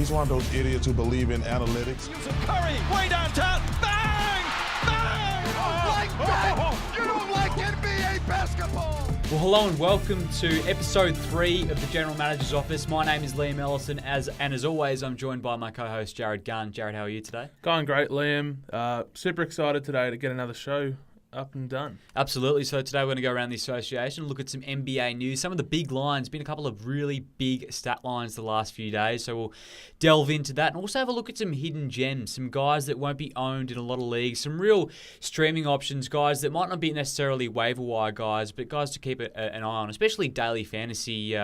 He's one of those idiots who believe in analytics. Curry, way downtown, bang! Bang! You don't like that! You don't like NBA basketball! Well, hello and welcome to episode 3 of the General Manager's Office. My name is Liam Ellison, and as always, I'm joined by my co-host Jared Gunn. Jared, how are you today? Going great, Liam. Super excited today to get another show up and done. Absolutely. So today we're going to go around the association, look at some NBA news, some of the big lines. Been a couple of really big stat lines the last few days, so we'll delve into that and also have a look at some hidden gems, some guys that won't be owned in a lot of leagues, some real streaming options, guys that might not be necessarily waiver wire guys, but guys to keep an eye on, especially daily fantasy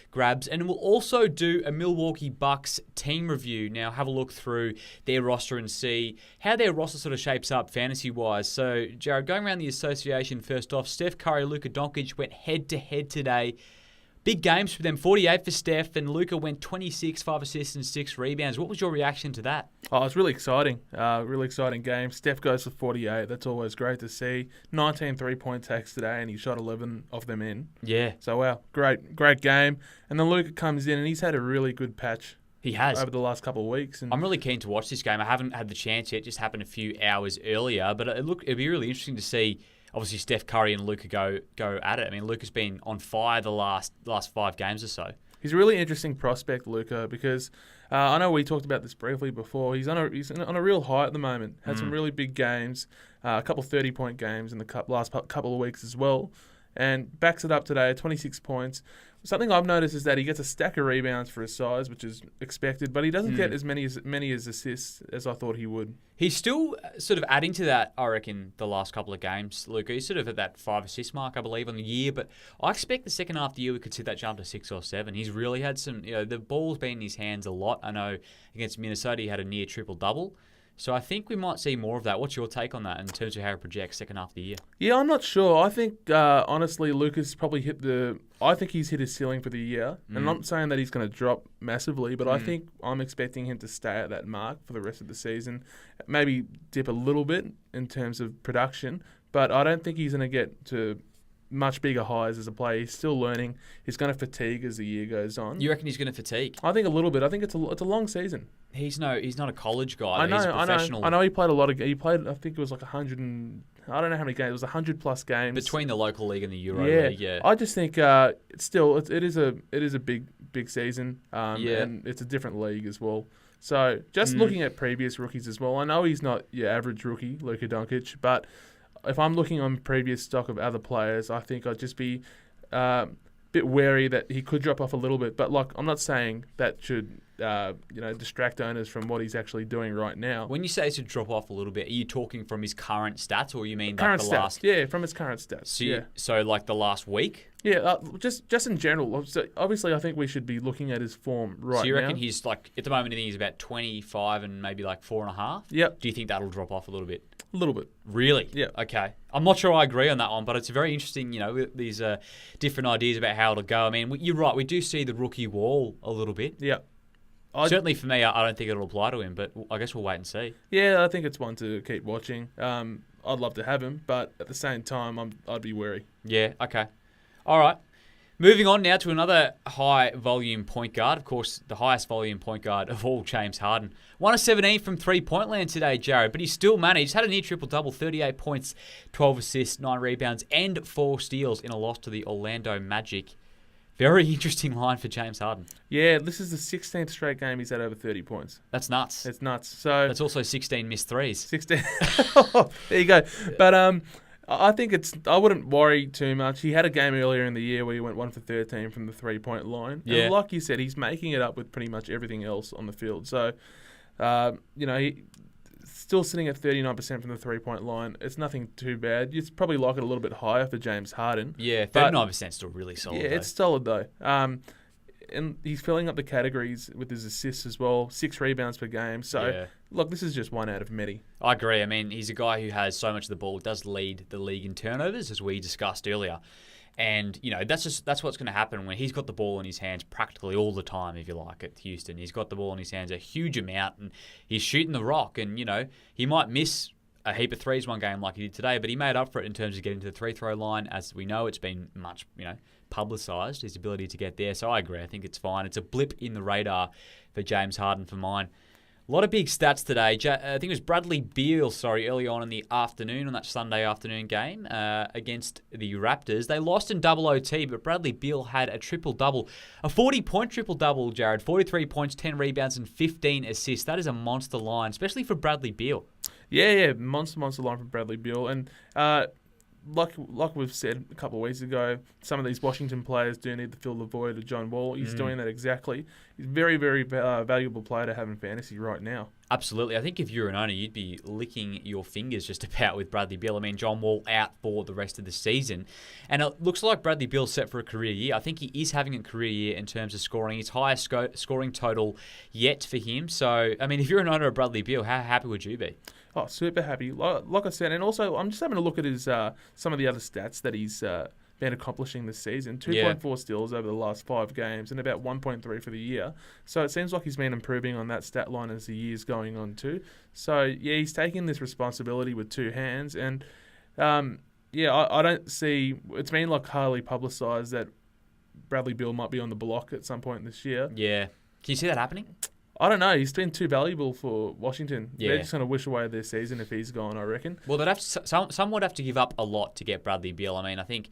grabs. And we'll also do a Milwaukee Bucks team review. Now have a look through their roster and see how their roster sort of shapes up fantasy-wise. So, Jared, going around the association first off, Steph Curry, Luka Doncic went head-to-head today. Big games for them, 48 for Steph, and Luka went 26, 5 assists and 6 rebounds. What was your reaction to that? Oh, it's really exciting. Really exciting game. Steph goes for 48. That's always great to see. 19 three-point takes today, and he shot 11 of them in. Yeah. So, wow, great game. And then Luka comes in, and he's had a really good patch. He has. Over the last couple of weeks. And I'm really keen to watch this game. I haven't had the chance yet. It just happened a few hours earlier. But it'd be really interesting to see, obviously, Steph Curry and Luka go at it. I mean, Luka's been on fire the last 5 games or so. He's a really interesting prospect, Luka, because I know we talked about this briefly before. He's on a real high at the moment. Had some really big games, a couple 30-point games in the last couple of weeks as well. And backs it up today, 26 points. Something I've noticed is that he gets a stack of rebounds for his size, which is expected, but he doesn't get as many as assists as I thought he would. He's still sort of adding to that, I reckon, the last couple of games, Luka. He's sort of at that 5 assist mark, I believe, on the year, but I expect the second half of the year we could see that jump to 6 or 7. He's really had some, the ball's been in his hands a lot. I know against Minnesota he had a near triple-double. So I think we might see more of that. What's your take on that in terms of how it projects second half of the year? Yeah, I'm not sure. I think, honestly, Luka's probably I think he's hit his ceiling for the year. And I'm not saying that he's going to drop massively, but I think I'm expecting him to stay at that mark for the rest of the season. Maybe dip a little bit in terms of production, but I don't think he's going to get to much bigger highs as a player. He's still learning. He's going to fatigue as the year goes on. You reckon he's going to fatigue? I think a little bit. I think it's a long season. He's not a college guy. I know. He's a professional. I know. He played a lot of. He played. I think it was like 100 and I don't know how many games. It was 100+ games between the local league and the Euro League. Yeah. I just think it is a big season. And it's a different league as well. So just looking at previous rookies as well. I know he's not your average rookie, Luka Doncic, but if I'm looking on previous stock of other players, I think I'd just be a bit wary that he could drop off a little bit. But I'm not saying that should distract owners from what he's actually doing right now. When you say it should drop off a little bit, are you talking from his current stats, or you mean current like stats? Last? Yeah, from his current stats. So like the last week? Yeah, just in general. So obviously, I think we should be looking at his form right now. So you reckon he's like at the moment? I think he's about 25 and maybe like 4.5. Yep. Do you think that'll drop off a little bit? A little bit. Really? Yeah. Okay. I'm not sure I agree on that one, but it's very interesting, these different ideas about how it'll go. I mean, you're right. We do see the rookie wall a little bit. Yeah. Certainly for me, I don't think it'll apply to him, but I guess we'll wait and see. Yeah, I think it's one to keep watching. I'd love to have him, but at the same time, I'd be wary. Yeah, okay. All right. Moving on now to another high-volume point guard. Of course, the highest volume point guard of all, James Harden. 1 of 17 from three-point land today, Jared, but he still managed. Had a near triple-double, 38 points, 12 assists, 9 rebounds, and 4 steals in a loss to the Orlando Magic. Very interesting line for James Harden. Yeah, this is the 16th straight game he's had over 30 points. That's nuts. It's nuts. So that's also 16 missed threes. 16. There you go. But I think I wouldn't worry too much. He had a game earlier in the year where he went 1 for 13 from the 3-point line. Yeah. And like you said, he's making it up with pretty much everything else on the field. So, he's still sitting at 39% from the 3-point line. It's nothing too bad. You'd probably like it a little bit higher for James Harden. Yeah, 39% still really solid. Yeah, it's solid though. And he's filling up the categories with his assists as well. 6 rebounds per game. So, look, this is just one out of many. I agree. I mean, he's a guy who has so much of the ball, does lead the league in turnovers, as we discussed earlier. And, that's what's going to happen when he's got the ball in his hands practically all the time, if you like, at Houston. He's got the ball in his hands a huge amount, and he's shooting the rock. And, he might miss a heap of threes one game like he did today, but he made up for it in terms of getting to the free throw line. As we know, it's been much, publicised, his ability to get there. So I agree. I think it's fine. It's a blip in the radar for James Harden for mine. A lot of big stats today. I think it was Bradley Beal, early on in the afternoon, on that Sunday afternoon game against the Raptors. They lost in double OT, but Bradley Beal had a triple-double. A 40-point triple-double, Jared. 43 points, 10 rebounds, and 15 assists. That is a monster line, especially for Bradley Beal. Yeah, monster line from Bradley Beal. And like we've said a couple of weeks ago, some of these Washington players do need to fill the void of John Wall. He's doing that exactly. He's a very, very valuable player to have in fantasy right now. Absolutely. I think if you're an owner, you'd be licking your fingers just about with Bradley Beal. I mean, John Wall out for the rest of the season. And it looks like Bradley Beal's set for a career year. I think he is having a career year in terms of scoring. His highest scoring total yet for him. So, I mean, if you're an owner of Bradley Beal, how happy would you be? Oh, super happy. Like I said, and also I'm just having a look at his some of the other stats that he's been accomplishing this season. 2.4 steals over the last 5 games and about 1.3 for the year. So it seems like he's been improving on that stat line as the year's going on too. So, yeah, he's taking this responsibility with 2 hands. And, I don't see... It's been like highly publicised that Bradley Beal might be on the block at some point this year. Yeah. Can you see that happening? I don't know. He's been too valuable for Washington. Yeah. They're just going to wish away their season if he's gone, I reckon. Well, they'd have to, some would have to give up a lot to get Bradley Beal. I mean, I think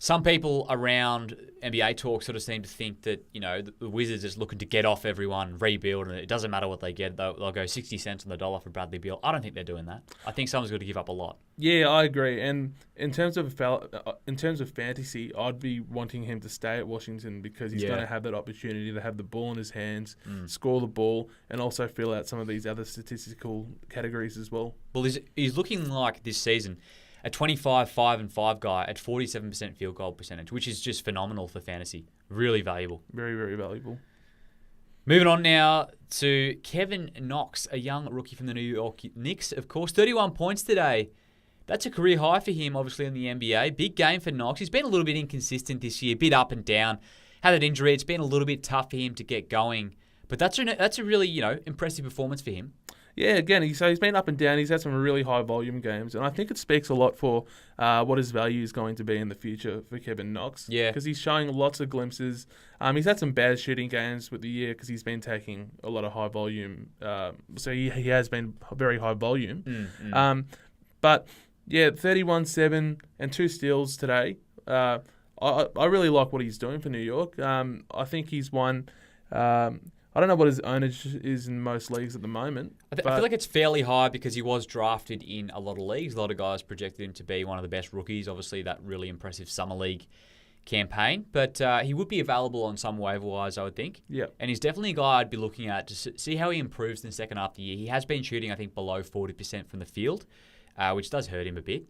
some people around NBA talk sort of seem to think that, the Wizards is looking to get off everyone, rebuild, and it doesn't matter what they get. They'll go 60 cents on the dollar for Bradley Beal. I don't think they're doing that. I think someone's got to give up a lot. Yeah, I agree. And in terms of fantasy, I'd be wanting him to stay at Washington because he's going to have that opportunity to have the ball in his hands, score the ball, and also fill out some of these other statistical categories as well. Well, he's looking like this season a 25-5-5 guy at 47% field goal percentage, which is just phenomenal for fantasy. Really valuable. Very, very valuable. Moving on now to Kevin Knox, a young rookie from the New York Knicks, of course. 31 points today. That's a career high for him, obviously, in the NBA. Big game for Knox. He's been a little bit inconsistent this year, a bit up and down. Had that injury. It's been a little bit tough for him to get going. But that's a really, impressive performance for him. Yeah, again, he's been up and down. He's had some really high volume games, and I think it speaks a lot for what his value is going to be in the future for Kevin Knox. Yeah, because he's showing lots of glimpses. He's had some bad shooting games with the year because he's been taking a lot of high volume. So he has been very high volume. But yeah, 31-7 and 2 steals today. I really like what he's doing for New York. I think he's won. I don't know what his ownage is in most leagues at the moment. I feel like it's fairly high because he was drafted in a lot of leagues. A lot of guys projected him to be one of the best rookies. Obviously, that really impressive Summer League campaign. But he would be available on some waiver wires, I would think. Yeah. And he's definitely a guy I'd be looking at to see how he improves in the second half of the year. He has been shooting, I think, below 40% from the field, which does hurt him a bit.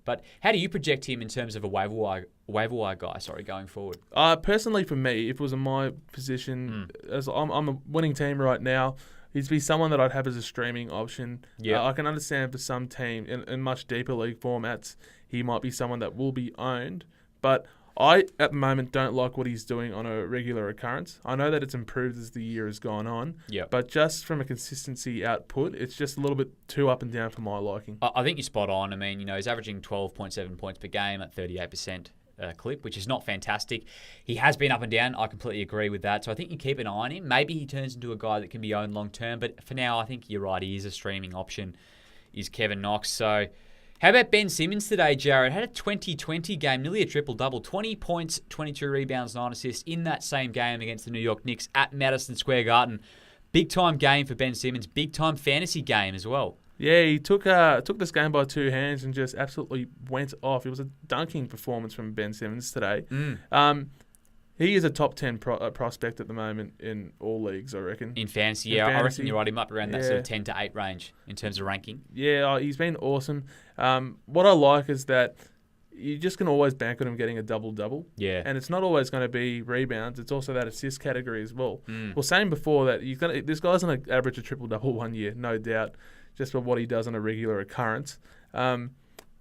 But how do you project him in terms of a waiver wire guy, going forward? Personally, for me, if it was in my position, as I'm a winning team right now, he'd be someone that I'd have as a streaming option. Yeah, I can understand for some team in much deeper league formats, he might be someone that will be owned. But I, at the moment, don't like what he's doing on a regular occurrence. I know that it's improved as the year has gone on, but just from a consistency output, it's just a little bit too up and down for my liking. I think you're spot on. I mean, he's averaging 12.7 points per game at 38% clip, which is not fantastic. He has been up and down. I completely agree with that. So I think you keep an eye on him. Maybe he turns into a guy that can be owned long term, but for now, I think you're right. He is a streaming option, is Kevin Knox. So how about Ben Simmons today, Jared? Had a 20-20 game, nearly a triple-double. 20 points, 22 rebounds, 9 assists in that same game against the New York Knicks at Madison Square Garden. Big-time game for Ben Simmons. Big-time fantasy game as well. Yeah, he took this game by 2 hands and just absolutely went off. It was a dunking performance from Ben Simmons today. He is a top 10 prospect at the moment in all leagues, I reckon. In fantasy, I reckon you're right. Him up around that sort of 10 to 8 range in terms of ranking. Yeah, he's been awesome. What I like is that you just can always bank on him getting a double-double. Yeah. And it's not always going to be rebounds. It's also that assist category as well. Well, saying before that, this guy's going to average a triple-double one year, no doubt, just for what he does on a regular occurrence.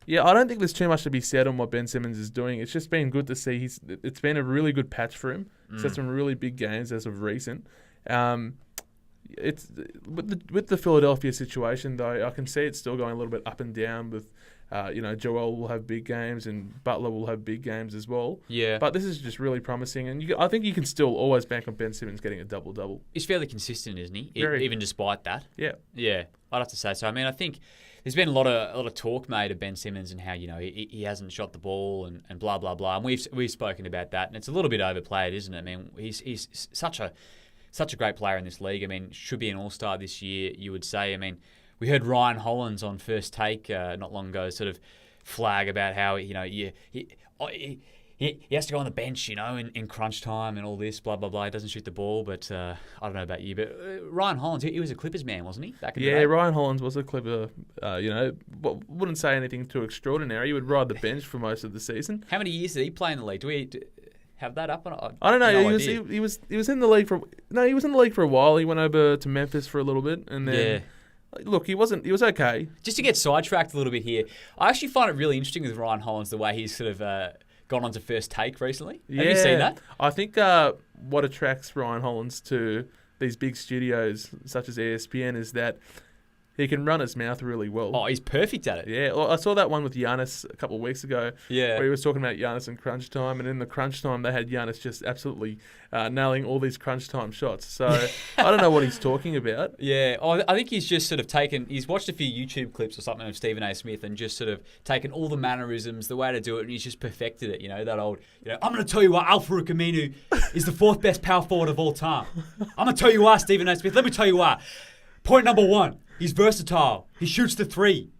Yeah, I don't think there's too much to be said on what Ben Simmons is doing. It's just been good to see. It's been a really good patch for him. He's had some really big games as of recent. It's with the Philadelphia situation though. I can see it's still going a little bit up and down with Joel will have big games and Butler will have big games as well. Yeah. But this is just really promising, and I think you can still always bank on Ben Simmons getting a double-double. He's fairly consistent, isn't he? Very. Even despite that. Yeah. Yeah, I'd have to say so. I mean, I think there's been a lot of talk made of Ben Simmons and how he hasn't shot the ball and blah blah blah, and we've spoken about that, and it's a little bit overplayed, isn't it? I mean, he's such a great player in this league. I mean, should be an all-star this year, you would say. I mean, we heard Ryan Hollins on First Take not long ago sort of flag about how he has to go on the bench, in crunch time and all this, blah, blah, blah. He doesn't shoot the ball, but I don't know about you. But Ryan Hollins, he was a Clippers man, wasn't he? Back in the day? Ryan Hollins was a Clipper. Wouldn't say anything too extraordinary. He would ride the bench for most of the season. How many years did he play in the league? Do we have that up? I don't know. He was in the league he was in the league for a while. He went over to Memphis for a little bit, and then look, he was okay. Just to get sidetracked a little bit here, I actually find it really interesting with Ryan Hollins the way he's sort of gone on to First Take recently. Have you seen that? I think what attracts Ryan Hollins to these big studios such as ESPN is that he can run his mouth really well. Oh, he's perfect at it. Yeah, well, I saw that one with Giannis a couple of weeks ago. Yeah, where he was talking about Giannis in crunch time, and in the crunch time they had Giannis just absolutely nailing all these crunch time shots. So I don't know what he's talking about. Yeah, I think he's just sort of he's watched a few YouTube clips or something of Stephen A. Smith and just sort of taken all the mannerisms, the way to do it, and he's just perfected it. That old, I'm going to tell you why Al-Farouq Aminu is the fourth best power forward of all time. I'm going to tell you why, Stephen A. Smith. Let me tell you why. Point number one. He's versatile. He shoots the three.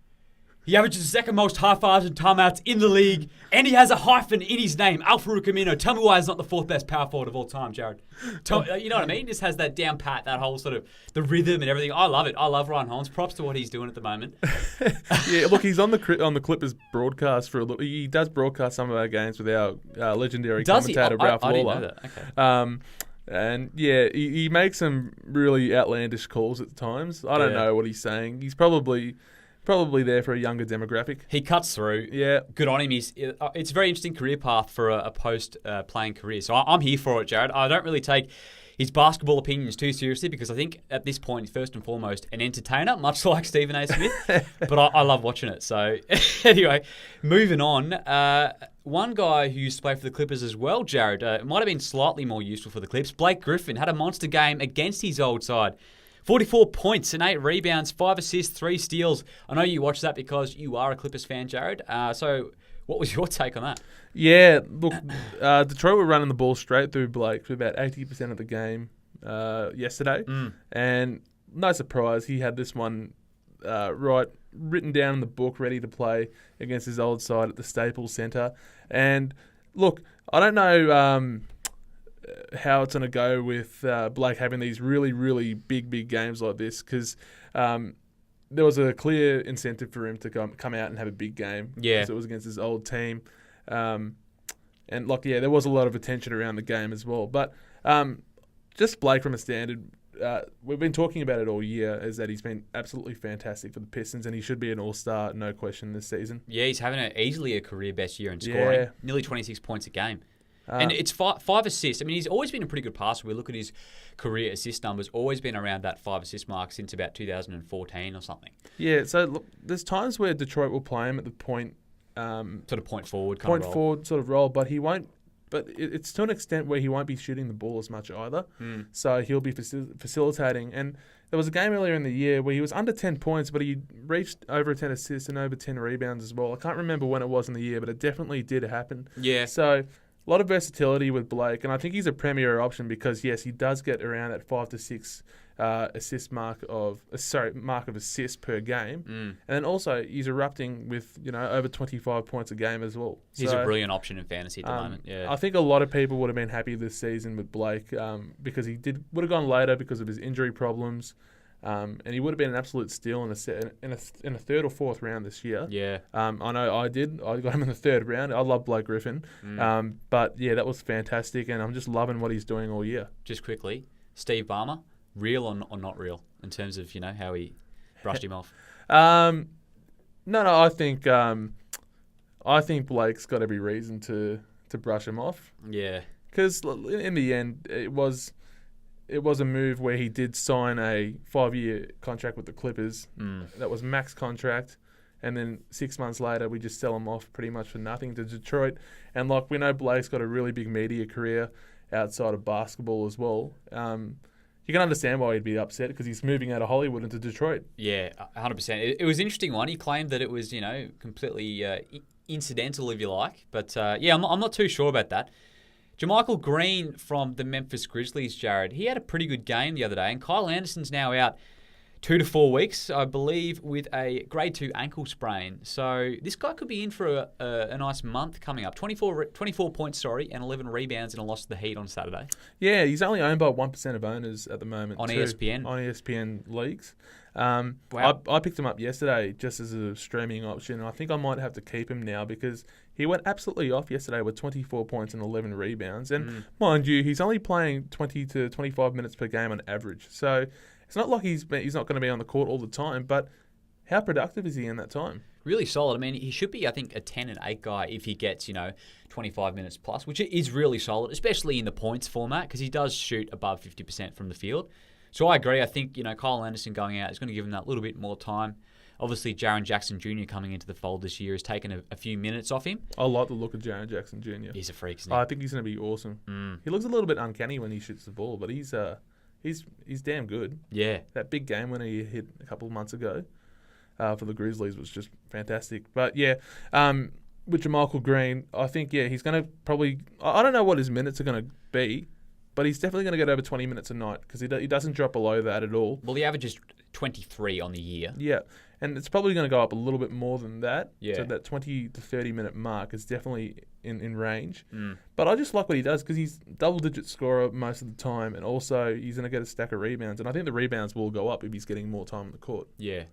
He averages the second most high fives and timeouts in the league, and he has a hyphen in his name, Al-Farouq Aminu. Tell me why he's not the fourth best power forward of all time, Jared. You know what I mean? Just has that down pat, that whole sort of the rhythm and everything. I love it. I love Ryan Hollins. Props to what he's doing at the moment. Yeah, look, he's on the Clippers broadcast for a little. He does broadcast some of our games with our legendary commentator Ralph Lawler. I didn't know that. Okay. And yeah, he makes some really outlandish calls at times. I don't know what he's saying. He's probably there for a younger demographic. He cuts through. Yeah. Good on him. It's a very interesting career path for a post-playing career. So I'm here for it, Jared. I don't really take his basketball opinions too seriously because I think at this point he's first and foremost an entertainer, much like Stephen A. Smith. But I love watching it. So anyway, moving on. One guy who used to play for the Clippers as well, Jared, might have been slightly more useful for the Clips. Blake Griffin had a monster game against his old side. 44 points and 8 rebounds, 5 assists, 3 steals. I know you watched that because you are a Clippers fan, Jared. So what was your take on that? Yeah, look, Detroit were running the ball straight through Blake for about 80% of the game yesterday. And no surprise, he had this one written down in the book, ready to play against his old side at the Staples Center. And look, I don't know how it's going to go with Blake having these really, really big games like this because there was a clear incentive for him to come out and have a big game. Yeah. Because it was against his old team. And there was a lot of attention around the game as well. But just Blake from a standard, we've been talking about it all year, is that he's been absolutely fantastic for the Pistons and he should be an all-star, no question, this season. Yeah, he's having easily a career best year in scoring. Yeah. Nearly 26 points a game. And it's 5 assists. I mean, he's always been a pretty good passer. We look at his career assist numbers, always been around that 5 assist mark since about 2014 or something. Yeah, so look, there's times where Detroit will play him at the point... sort of point forward kind of role. Point forward sort of role, but he won't... But it's to an extent where he won't be shooting the ball as much either. So he'll be facilitating. And there was a game earlier in the year where he was under 10 points, but he reached over 10 assists and over 10 rebounds as well. I can't remember when it was in the year, but it definitely did happen. Yeah. So... a lot of versatility with Blake, and I think he's a premier option because, yes, he does get around that 5 to 6 mark of assists per game. And then also, he's erupting with, over 25 points a game as well. He's a brilliant option in fantasy at the moment, yeah. I think a lot of people would have been happy this season with Blake because he would have gone later because of his injury problems. And he would have been an absolute steal in a third or fourth round this year. Yeah. I know I did. I got him in the third round. I love Blake Griffin. But yeah, that was fantastic, and I'm just loving what he's doing all year. Just quickly, Steve Ballmer, real or not real in terms of how he brushed him off? No, I think Blake's got every reason to brush him off. Yeah. Because in the end, it was a move where he did sign a 5-year contract with the Clippers. That was max contract, and then 6 months later we just sell him off pretty much for nothing to Detroit. And like we know Blake's got a really big media career outside of basketball as well. You can understand why he'd be upset because he's moving out of Hollywood into Detroit. Yeah, 100%. It was an interesting one. He claimed that it was, completely incidental, if you like. But, I'm not too sure about that. Jermichael Green from the Memphis Grizzlies, Jared, he had a pretty good game the other day. And Kyle Anderson's now out 2 to 4 weeks, I believe, with a grade 2 ankle sprain. So this guy could be in for a nice month coming up. 24 points, and 11 rebounds in a loss to the Heat on Saturday. Yeah, he's only owned by 1% of owners at the moment. On ESPN. On ESPN leagues. Wow. I picked him up yesterday just as a streaming option, and I think I might have to keep him now because he went absolutely off yesterday with 24 points and 11 rebounds. And mind you, he's only playing 20 to 25 minutes per game on average. So it's not like he's not going to be on the court all the time, but how productive is he in that time? Really solid. I mean, he should be, I think, a 10 and 8 guy if he gets, 25 minutes plus, which is really solid, especially in the points format because he does shoot above 50% from the field. So I agree. I think, Kyle Anderson going out is going to give him that little bit more time. Obviously, Jaren Jackson Jr. coming into the fold this year has taken a few minutes off him. I like the look of Jaren Jackson Jr. He's a freak, isn't he? I think he's going to be awesome. He looks a little bit uncanny when he shoots the ball, but he's damn good. Yeah. That big game winner he hit a couple of months ago for the Grizzlies was just fantastic. But yeah, with Jermichael Green, I think, he's going to probably... I don't know what his minutes are going to be, but he's definitely going to get over 20 minutes a night because he doesn't drop below that at all. Well, he averages 23 on the year. Yeah, and it's probably going to go up a little bit more than that. Yeah. So that 20 to 30 minute mark is definitely in range. But I just like what he does because he's double-digit scorer most of the time, and also he's going to get a stack of rebounds. And I think the rebounds will go up if he's getting more time on the court. Yeah.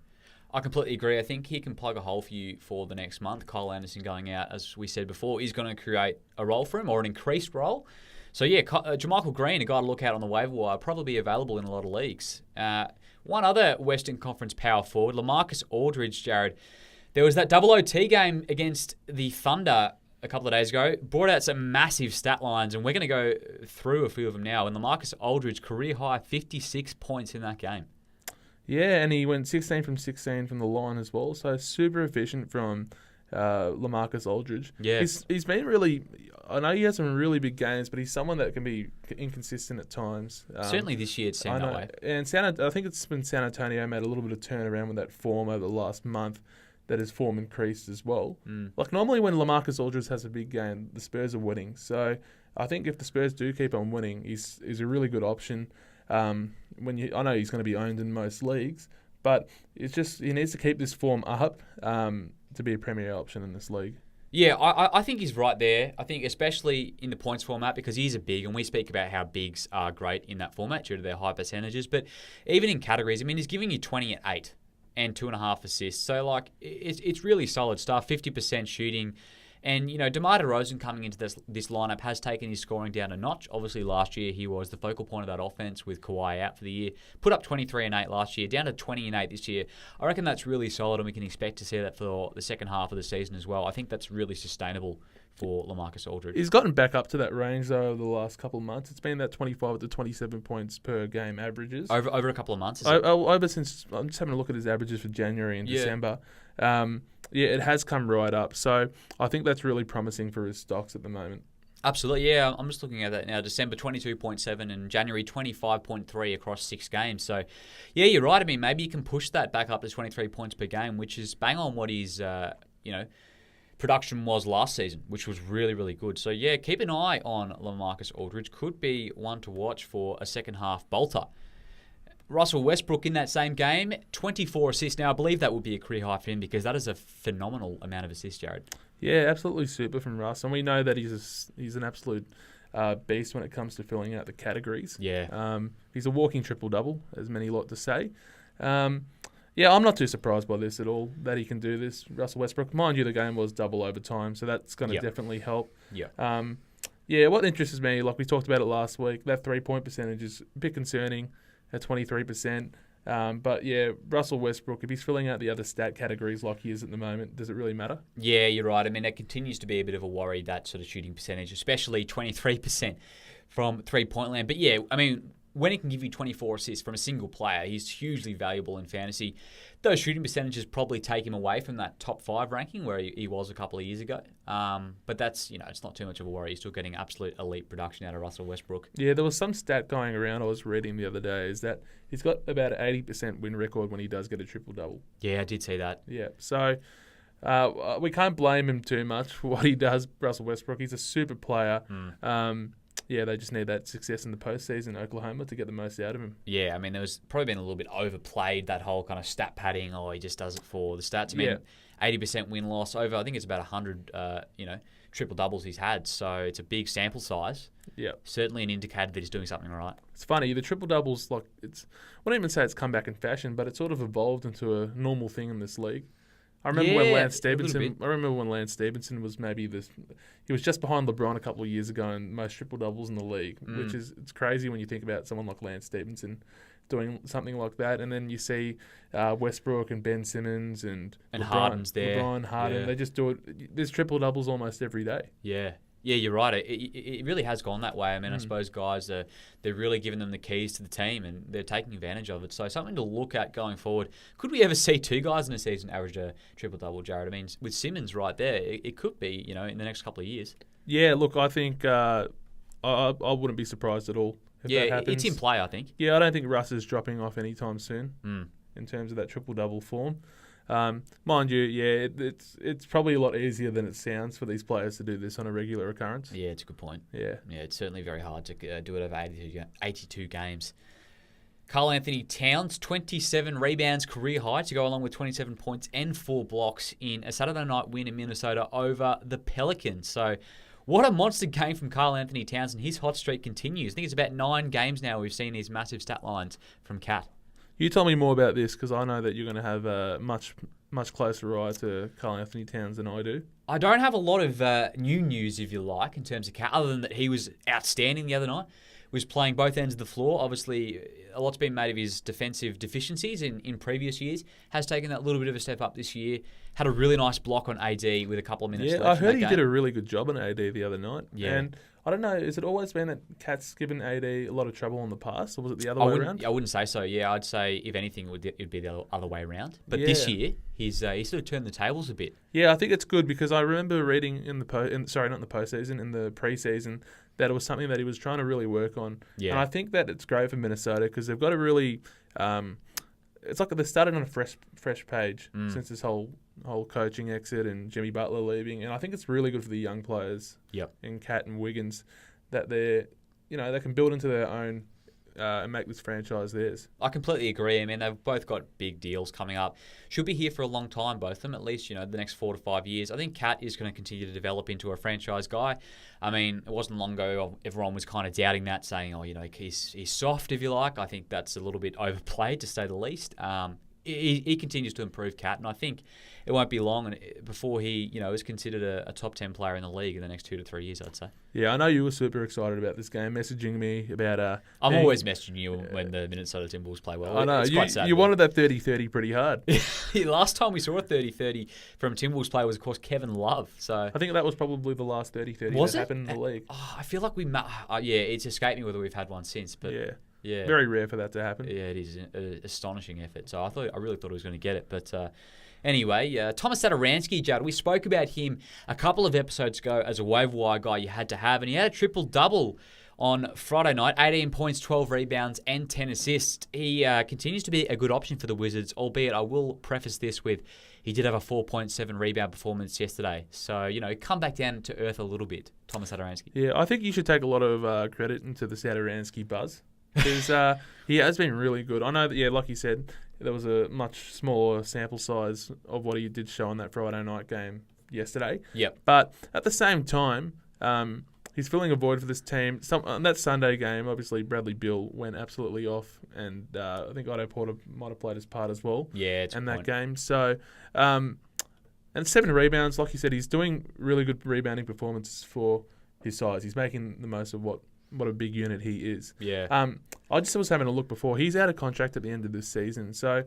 I completely agree. I think he can plug a hole for you for the next month. Kyle Anderson going out, as we said before, is going to create a role for him or an increased role. So, Jermichael Green, a guy to look out on the waiver wire, probably available in a lot of leagues. One other Western Conference power forward, LaMarcus Aldridge, Jared. There was that double OT game against the Thunder a couple of days ago. Brought out some massive stat lines, and we're going to go through a few of them now. And LaMarcus Aldridge, career high, 56 points in that game. Yeah, and he went 16 from 16 from the line as well. So, super efficient from LaMarcus Aldridge. Yeah. He's been really... I know he has some really big games, but he's someone that can be inconsistent at times. Certainly this year it seemed that way. And I think it's been San Antonio made a little bit of turnaround with that form over the last month that his form increased as well. Like normally when LaMarcus Aldridge has a big game, the Spurs are winning. So I think if the Spurs do keep on winning, he's a really good option. I know he's going to be owned in most leagues, but it's just he needs to keep this form up to be a premier option in this league. Yeah, I think he's right there. I think especially in the points format because he's a big, and we speak about how bigs are great in that format due to their high percentages. But even in categories, I mean, he's giving you 20 at 8 and 2.5 assists. So, it's really solid stuff, 50% shooting. And, DeMar DeRozan coming into this lineup has taken his scoring down a notch. Obviously, last year he was the focal point of that offense with Kawhi out for the year. Put up 23 and 8 last year, down to 20 and 8 this year. I reckon that's really solid, and we can expect to see that for the second half of the season as well. I think that's really sustainable for LaMarcus Aldridge. He's gotten back up to that range, though, over the last couple of months. It's been that 25 to 27 points per game averages. Over a couple of months, Over since... I'm just having a look at his averages for January and December. It has come right up. So I think that's really promising for his stocks at the moment. Absolutely, yeah. I'm just looking at that now. December 22.7 and January 25.3 across 6 games. So, yeah, you're right. I mean, maybe you can push that back up to 23 points per game, which is bang on what his, production was last season, which was really, really good. So, yeah, keep an eye on LaMarcus Aldridge. Could be one to watch for a second half bolter. Russell Westbrook in that same game, 24 assists. Now, I believe that would be a career high for him because that is a phenomenal amount of assists, Jared. Yeah, absolutely super from Russ. And we know that he's an absolute beast when it comes to filling out the categories. Yeah. He's a walking triple-double, as many like to say. I'm not too surprised by this at all, that he can do this, Russell Westbrook. Mind you, the game was double overtime, so that's going to definitely help. Yeah. What interests me, like we talked about it last week, that three-point percentage is a bit concerning at 23%. But yeah, Russell Westbrook, if he's filling out the other stat categories like he is at the moment, does it really matter? Yeah, you're right. I mean, it continues to be a bit of a worry, that sort of shooting percentage, especially 23% from three-point land. But yeah, I mean, when he can give you 24 assists from a single player, he's hugely valuable in fantasy. Those shooting percentages probably take him away from that top 5 ranking where he was a couple of years ago. But that's, it's not too much of a worry. He's still getting absolute elite production out of Russell Westbrook. Yeah, there was some stat going around I was reading the other day is that he's got about an 80% win record when he does get a triple-double. Yeah, I did see that. Yeah, so we can't blame him too much for what he does, Russell Westbrook. He's a super player. Yeah, they just need that success in the postseason in Oklahoma to get the most out of him. Yeah, I mean, there was probably been a little bit overplayed, that whole kind of stat padding. Oh, he just does it for the stats. I mean, 80% win-loss over, I think it's about 100, triple-doubles he's had. So it's a big sample size. Yeah. Certainly an indicator that he's doing something right. It's funny, the triple-doubles, I wouldn't even say it's come back in fashion, but it's sort of evolved into a normal thing in this league. I remember when Lance Stevenson was he was just behind LeBron a couple of years ago in most triple doubles in the league, which is it's crazy when you think about someone like Lance Stevenson doing something like that, and then you see Westbrook and Ben Simmons and Harden's there. Harden, they just do it. There's triple doubles almost every day. Yeah, you're right. It really has gone that way. I mean, I suppose guys they're really giving them the keys to the team and they're taking advantage of it. So something to look at going forward. Could we ever see 2 guys in a season average a triple-double, Jared? I mean, with Simmons right there, it could be, in the next couple of years. Yeah, look, I think I wouldn't be surprised at all if that happens. It's in play, I think. Yeah, I don't think Russ is dropping off anytime soon in terms of that triple-double form. Mind you, it's probably a lot easier than it sounds for these players to do this on a regular occurrence. Yeah, it's a good point. Yeah, it's certainly very hard to do it over 82 games. Karl Anthony Towns, 27 rebounds, career high, to go along with 27 points and 4 blocks in a Saturday night win in Minnesota over the Pelicans. So what a monster game from Karl Anthony Towns, and his hot streak continues. I think it's about 9 games now we've seen these massive stat lines from Cat. You tell me more about this because I know that you're going to have a much closer eye to Karl Anthony Towns than I do. I don't have a lot of new news, if you like, in terms of Cat, other than that he was outstanding the other night. Was playing both ends of the floor. Obviously, a lot's been made of his defensive deficiencies in previous years. Has taken that little bit of a step up this year. Had a really nice block on AD with a couple of minutes left. Yeah, I heard he did a really good job on AD the other night. Yeah. And I don't know, has it always been that Cat's given AD a lot of trouble in the past, or was it the other way around? I wouldn't say so. Yeah, I'd say if anything, it'd be the other way around. But this year, he's sort of turned the tables a bit. Yeah, I think it's good because I remember reading in the preseason, that it was something that he was trying to really work on. Yeah. And I think that it's great for Minnesota because they've got a really it's like they're starting on a fresh page since this whole coaching exit and Jimmy Butler leaving, and I think it's really good for the young players. In Cat and Wiggins, that they can build into their own and make this franchise theirs. I completely agree. I mean, they've both got big deals coming up. Should be here for a long time, both of them, at least, the next 4 to 5 years. I think Cat is going to continue to develop into a franchise guy. I mean, it wasn't long ago everyone was kind of doubting that, saying, he's soft, if you like. I think that's a little bit overplayed, to say the least. He continues to improve, Cat, and I think it won't be long before he, is considered a top 10 player in the league in the next 2 to 3 years, I'd say. Yeah, I know you were super excited about this game, messaging me about... I'm always messaging you when the Minnesota Timberwolves play well. I know. You wanted that 30-30 pretty hard. Last time we saw a 30-30 from a Timberwolves player was, of course, Kevin Love. So I think that was probably the last 30-30 that happened in the league. I feel like it's escaped me whether we've had one since, but... Yeah, very rare for that to happen. Yeah, it is an astonishing effort. So I really thought he was going to get it. But anyway, Thomas Satoransky, Judd, we spoke about him a couple of episodes ago as a waiver wire guy you had to have, and he had a triple-double on Friday night, 18 points, 12 rebounds, and 10 assists. He continues to be a good option for the Wizards, albeit I will preface this with he did have a 4.7 rebound performance yesterday. So, come back down to earth a little bit, Thomas Satoransky. Yeah, I think you should take a lot of credit into the Satoransky buzz. Because he has been really good. I know that, like you said, there was a much smaller sample size of what he did show in that Friday night game yesterday. Yep. But at the same time, he's filling a void for this team. On that Sunday game, obviously, Bradley Beal went absolutely off, and I think Otto Porter might have played his part as well. Yeah, it's in that game. So, and 7 rebounds, like you said, he's doing really good rebounding performances for his size. He's making the most of what a big unit he is. Yeah. I just was having a look before. He's out of contract at the end of this season. So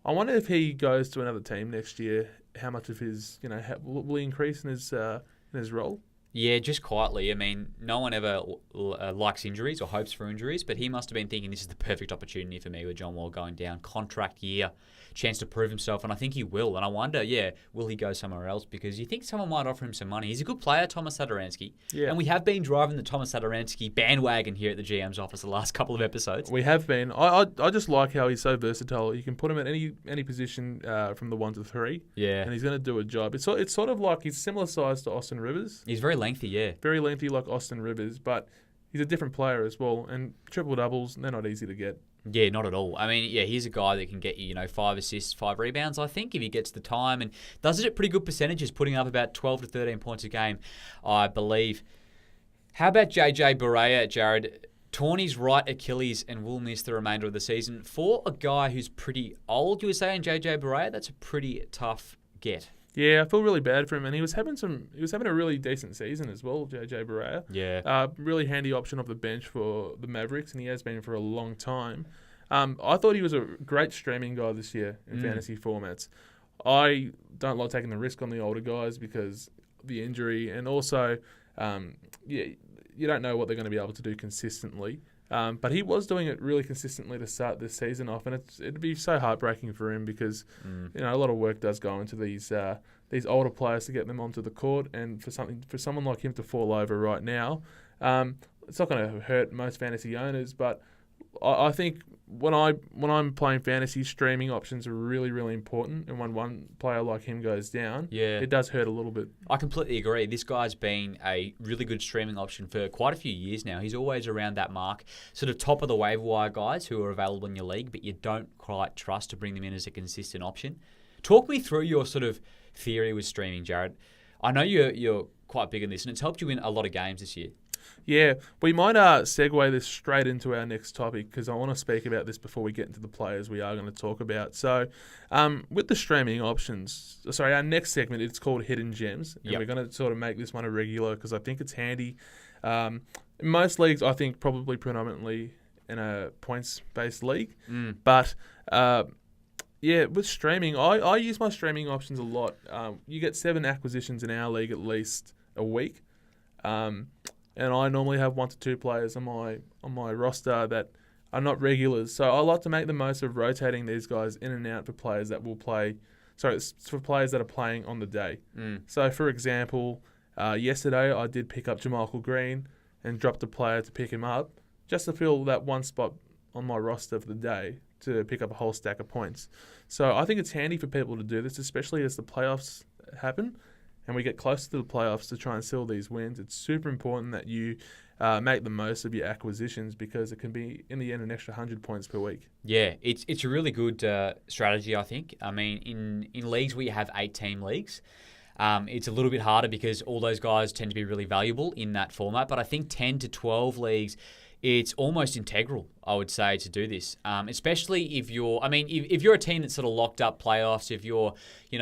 I wonder if he goes to another team next year, how much of his, will he increase in his role? Yeah, just quietly. I mean, no one ever likes injuries or hopes for injuries, but he must have been thinking this is the perfect opportunity for me with John Wall going down. Contract year, chance to prove himself, and I think he will. And I wonder, will he go somewhere else? Because you think someone might offer him some money. He's a good player, Thomas Satoransky. Yeah. And we have been driving the Thomas Satoransky bandwagon here at the GM's office the last couple of episodes. We have been. I just like how he's so versatile. You can put him at any position from the 1 to 3. Yeah. And he's going to do a job. It's sort of like he's similar size to Austin Rivers. He's very lengthy, yeah. Very lengthy like Austin Rivers, but he's a different player as well. And triple doubles, they're not easy to get. Yeah, not at all. I mean, he's a guy that can get you, 5 assists, 5 rebounds, I think, if he gets the time, and does it at pretty good percentages, putting up about 12 to 13 points a game, I believe. How about JJ Barea, Jared? Torn his right Achilles and will miss the remainder of the season. For a guy who's pretty old, you were saying, JJ Barea, that's a pretty tough get. Yeah, I feel really bad for him, and he was having a really decent season as well, JJ Barea. Yeah. Really handy option off the bench for the Mavericks, and he has been for a long time. I thought he was a great streaming guy this year in fantasy formats. I don't like taking the risk on the older guys because of the injury, and also, you don't know what they're going to be able to do consistently. But he was doing it really consistently to start this season off, and it'd be so heartbreaking for him because a lot of work does go into these older players to get them onto the court, and for someone like him to fall over right now, it's not going to hurt most fantasy owners. But I think when I'm playing fantasy, streaming options are really, really important, and when one player like him goes down, it does hurt a little bit. I completely agree. This guy's been a really good streaming option for quite a few years now. He's always around that mark, sort of top of the waiver wire guys who are available in your league, but you don't quite trust to bring them in as a consistent option. Talk me through your sort of theory with streaming, Jared. I know you're quite big in this, and it's helped you win a lot of games this year. Yeah, we might segue this straight into our next topic because I want to speak about this before we get into the players we are going to talk about. So, with the streaming options, our next segment, it's called Hidden Gems, and we're going to sort of make this one a regular because I think it's handy. In most leagues, I think probably predominantly in a points-based league, but with streaming, I use my streaming options a lot. You get 7 acquisitions in our league at least a week. And I normally have 1 to 2 players on my roster that are not regulars. So I like to make the most of rotating these guys in and out for players that will play. Sorry, it's for players that are playing on the day. So for example, yesterday I did pick up Jamarcus Green and dropped a player to pick him up just to fill that one spot on my roster for the day to pick up a whole stack of points. So I think it's handy for people to do this, especially as the playoffs happen. And we get closer to the playoffs to try and seal these wins. It's super important that you make the most of your acquisitions because it can be, in the end, an extra 100 points per week. Yeah, it's a really good strategy, I think. I mean, in leagues where you have 8-team leagues, it's a little bit harder because all those guys tend to be really valuable in that format. But I think 10 to 12 leagues, it's almost integral, I would say, to do this. Especially if you're a team that's sort of locked up playoffs, if you're,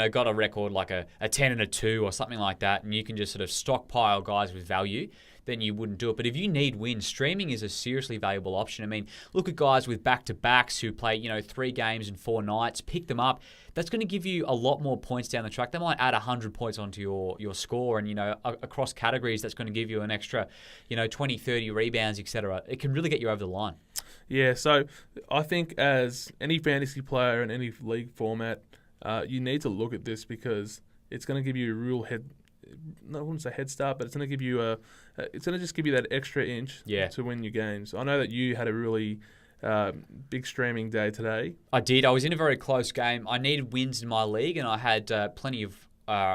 got a record like a 10 and a 2 or something like that, and you can just sort of stockpile guys with value, then you wouldn't do it. But if you need wins, streaming is a seriously valuable option. I mean, look at guys with back-to-backs who play, 3 games in 4 nights, pick them up. That's going to give you a lot more points down the track. They might add 100 points onto your score, and, across categories, that's going to give you an extra, 20, 30 rebounds, etc. It can really get you over the line. Yeah, so I think as any fantasy player in any league format, you need to look at this because it's going to give you a real I wouldn't say head start, but it's going to give you just give you that extra inch to win your games. I know that you had a really big streaming day today. I did. I was in a very close game. I needed wins in my league, and I had plenty of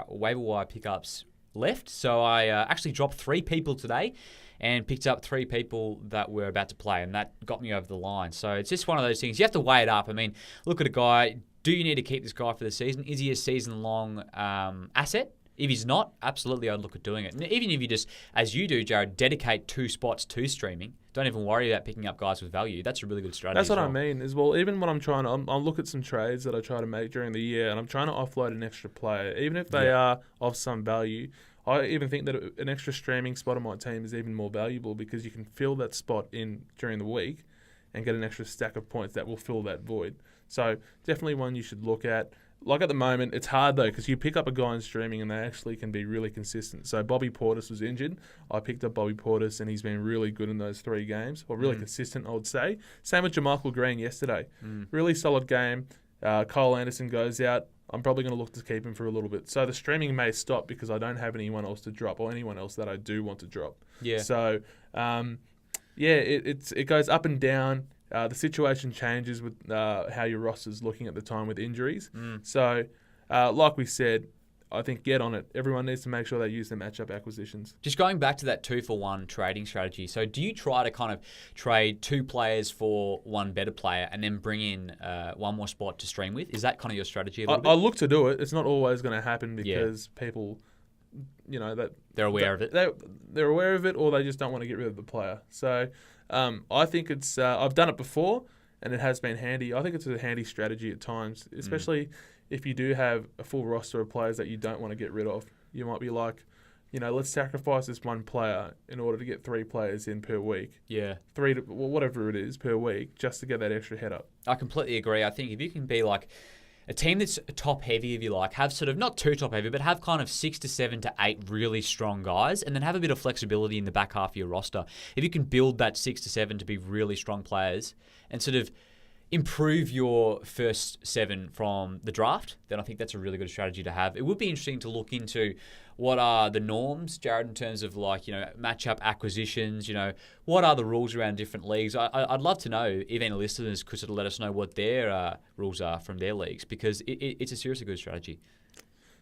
waiver wire pickups left. So I actually dropped 3 people today and picked up 3 people that were about to play, and that got me over the line. So it's just one of those things. You have to weigh it up. I mean, look at a guy. Do you need to keep this guy for the season? Is he a season-long asset? If he's not, absolutely I'd look at doing it. And even if you just, as you do, Jared, dedicate 2 spots to streaming, don't even worry about picking up guys with value. That's a really good strategy. That's what I mean as well. Even when I'll look at some trades that I try to make during the year, and I'm trying to offload an extra player, even if they are of some value. I even think that an extra streaming spot on my team is even more valuable because you can fill that spot in during the week and get an extra stack of points that will fill that void. So definitely one you should look at. like at the moment, it's hard though because you pick up a guy in streaming and they actually can be really consistent. So Bobby Portis was injured. I picked up Bobby Portis and he's been really good in those 3 games, or really consistent, I would say. Same with Jermichael Green yesterday. Really solid game. Kyle Anderson goes out. I'm probably going to look to keep him for a little bit. So the streaming may stop because I don't have anyone else to drop or anyone else that I do want to drop. Yeah. So, it goes up and down. The situation changes with how your roster's looking at the time with injuries. So, like we said, I think get on it. Everyone needs to make sure they use their matchup acquisitions. Just going back to that 2-for-1 trading strategy. So do you try to kind of trade 2 players for 1 better player and then bring in 1 more spot to stream with? Is that kind of your strategy a little bit? I look to do it. It's not always going to happen because people, that they're aware of it. They're aware of it, or they just don't want to get rid of the player. So I think it's I've done it before and it has been handy. I think it's a handy strategy at times, especially if you do have a full roster of players that you don't want to get rid of. You might be like, let's sacrifice this 1 player in order to get 3 players in per week. Yeah. 3 to whatever it is per week, just to get that extra head up. I completely agree. I think if you can be like a team that's top heavy, if you like, have sort of not too top heavy, but have kind of 6 to 7 to 8 really strong guys, and then have a bit of flexibility in the back half of your roster. If you can build that 6 to 7 to be really strong players and sort of improve your first 7 from the draft, then I think that's a really good strategy to have. It would be interesting to look into what are the norms, Jared, in terms of matchup acquisitions. What are the rules around different leagues? I'd love to know if any listeners could sort of let us know what their rules are from their leagues, because it's a seriously good strategy.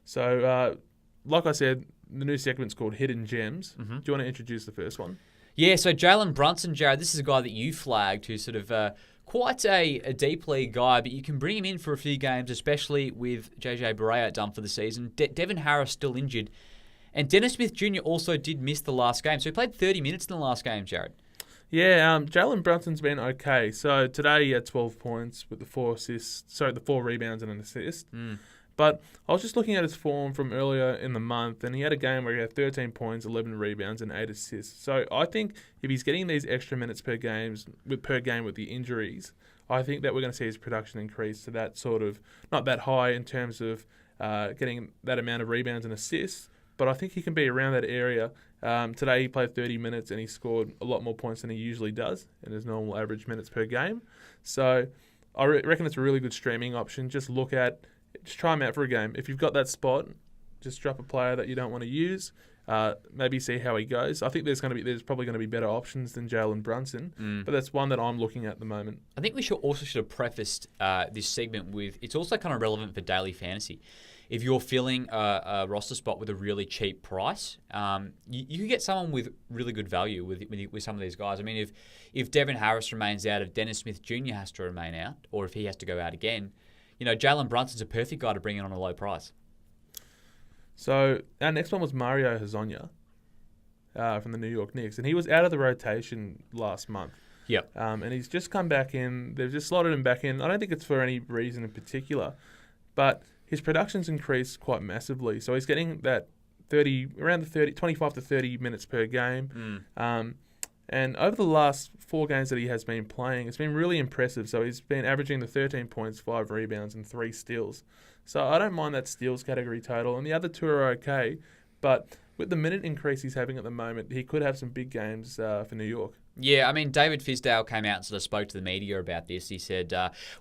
So, like I said, the new segment's called Hidden Gems. Do you want to introduce the first one? Yeah, so Jalen Brunson, Jared, this is a guy that you flagged who's sort of quite a deep league guy, but you can bring him in for a few games, especially with JJ Barea done for the season. Devin Harris still injured. And Dennis Smith Jr. also did miss the last game. So he played 30 minutes in the last game, Jared. Yeah, Jalen Brunson's been okay. So today he had 12 points with the 4 rebounds and an assist. But I was just looking at his form from earlier in the month, and he had a game where he had 13 points, 11 rebounds, and 8 assists. So I think if he's getting these extra minutes per game with the injuries, I think that we're going to see his production increase to that sort of, not that high in terms of getting that amount of rebounds and assists, but I think he can be around that area. Today he played 30 minutes and he scored a lot more points than he usually does in his normal average minutes per game. So I reckon it's a really good streaming option. Just try him out for a game. If you've got that spot, just drop a player that you don't want to use. Maybe see how he goes. I think there's probably going to be better options than Jalen Brunson, but that's one that I'm looking at the moment. I think we should have prefaced this segment with it's also kind of relevant for daily fantasy. If you're filling a roster spot with a really cheap price, you can get someone with really good value with some of these guys. I mean, if Devin Harris remains out, if Dennis Smith Jr. has to remain out, or if he has to go out again, Jalen Brunson's a perfect guy to bring in on a low price. So our next one was Mario Hezonja from the New York Knicks, and he was out of the rotation last month. Yep. And he's just come back in. They've just slotted him back in. I don't think it's for any reason in particular, but his production's increased quite massively. So he's getting that 25 to 30 minutes per game. And over the last 4 games that he has been playing, it's been really impressive. So he's been averaging the 13 points, 5 rebounds, and 3 steals. So I don't mind that steals category total. And the other 2 are okay. But with the minute increase he's having at the moment, he could have some big games for New York. Yeah, I mean, David Fisdale came out and sort of spoke to the media about this. He said,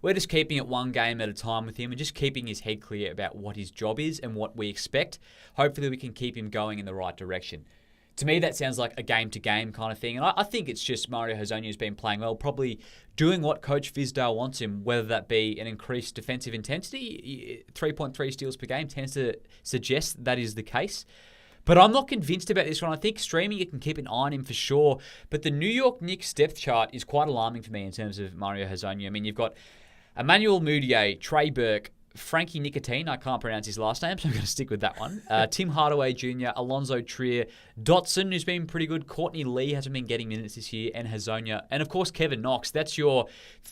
we're just keeping it 1 game at a time with him and just keeping his head clear about what his job is and what we expect. Hopefully we can keep him going in the right direction. To me, that sounds like a game-to-game kind of thing. And I think it's just Mario Hezonja has been playing well, probably doing what Coach Fisdale wants him, whether that be an increased defensive intensity. 3.3 steals per game tends to suggest that is the case. But I'm not convinced about this one. I think streaming, you can keep an eye on him for sure. But the New York Knicks depth chart is quite alarming for me in terms of Mario Hezonja. I mean, you've got Emmanuel Mudiay, Trey Burke, Frankie Nicotine, I can't pronounce his last name, so I'm going to stick with that one. Tim Hardaway Jr., Alonzo Trier, Dotson, who's been pretty good. Courtney Lee hasn't been getting minutes this year, and Hezonja. And, of course, Kevin Knox. That's your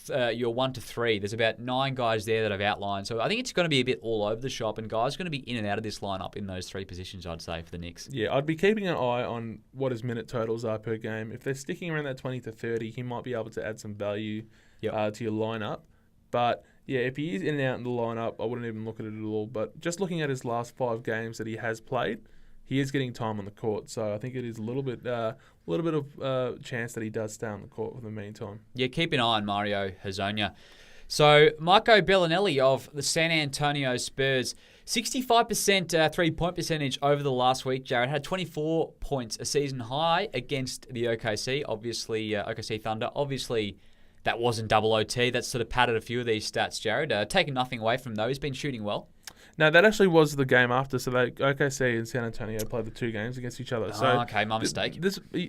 1 to 3. There's about 9 guys there that I've outlined. So I think it's going to be a bit all over the shop, and guys are going to be in and out of this lineup in those 3 positions, I'd say, for the Knicks. Yeah, I'd be keeping an eye on what his minute totals are per game. If they're sticking around that 20 to 30, he might be able to add some value to your lineup. But yeah, if he is in and out in the lineup, I wouldn't even look at it at all. But just looking at his last 5 games that he has played, he is getting time on the court. So I think it is a little bit of chance that he does stay on the court for the meantime. Yeah, keep an eye on Mario Hezonja. So Marco Bellinelli of the San Antonio Spurs, 65% 3-point percentage over the last week. Jared had 24 points, a season high against the OKC. Obviously, OKC Thunder. Obviously, that wasn't double OT. That sort of padded a few of these stats, Jared. Taking nothing away from though. He's been shooting well. No, that actually was the game after. So OKC and San Antonio played the 2 games against each other. So okay, my mistake.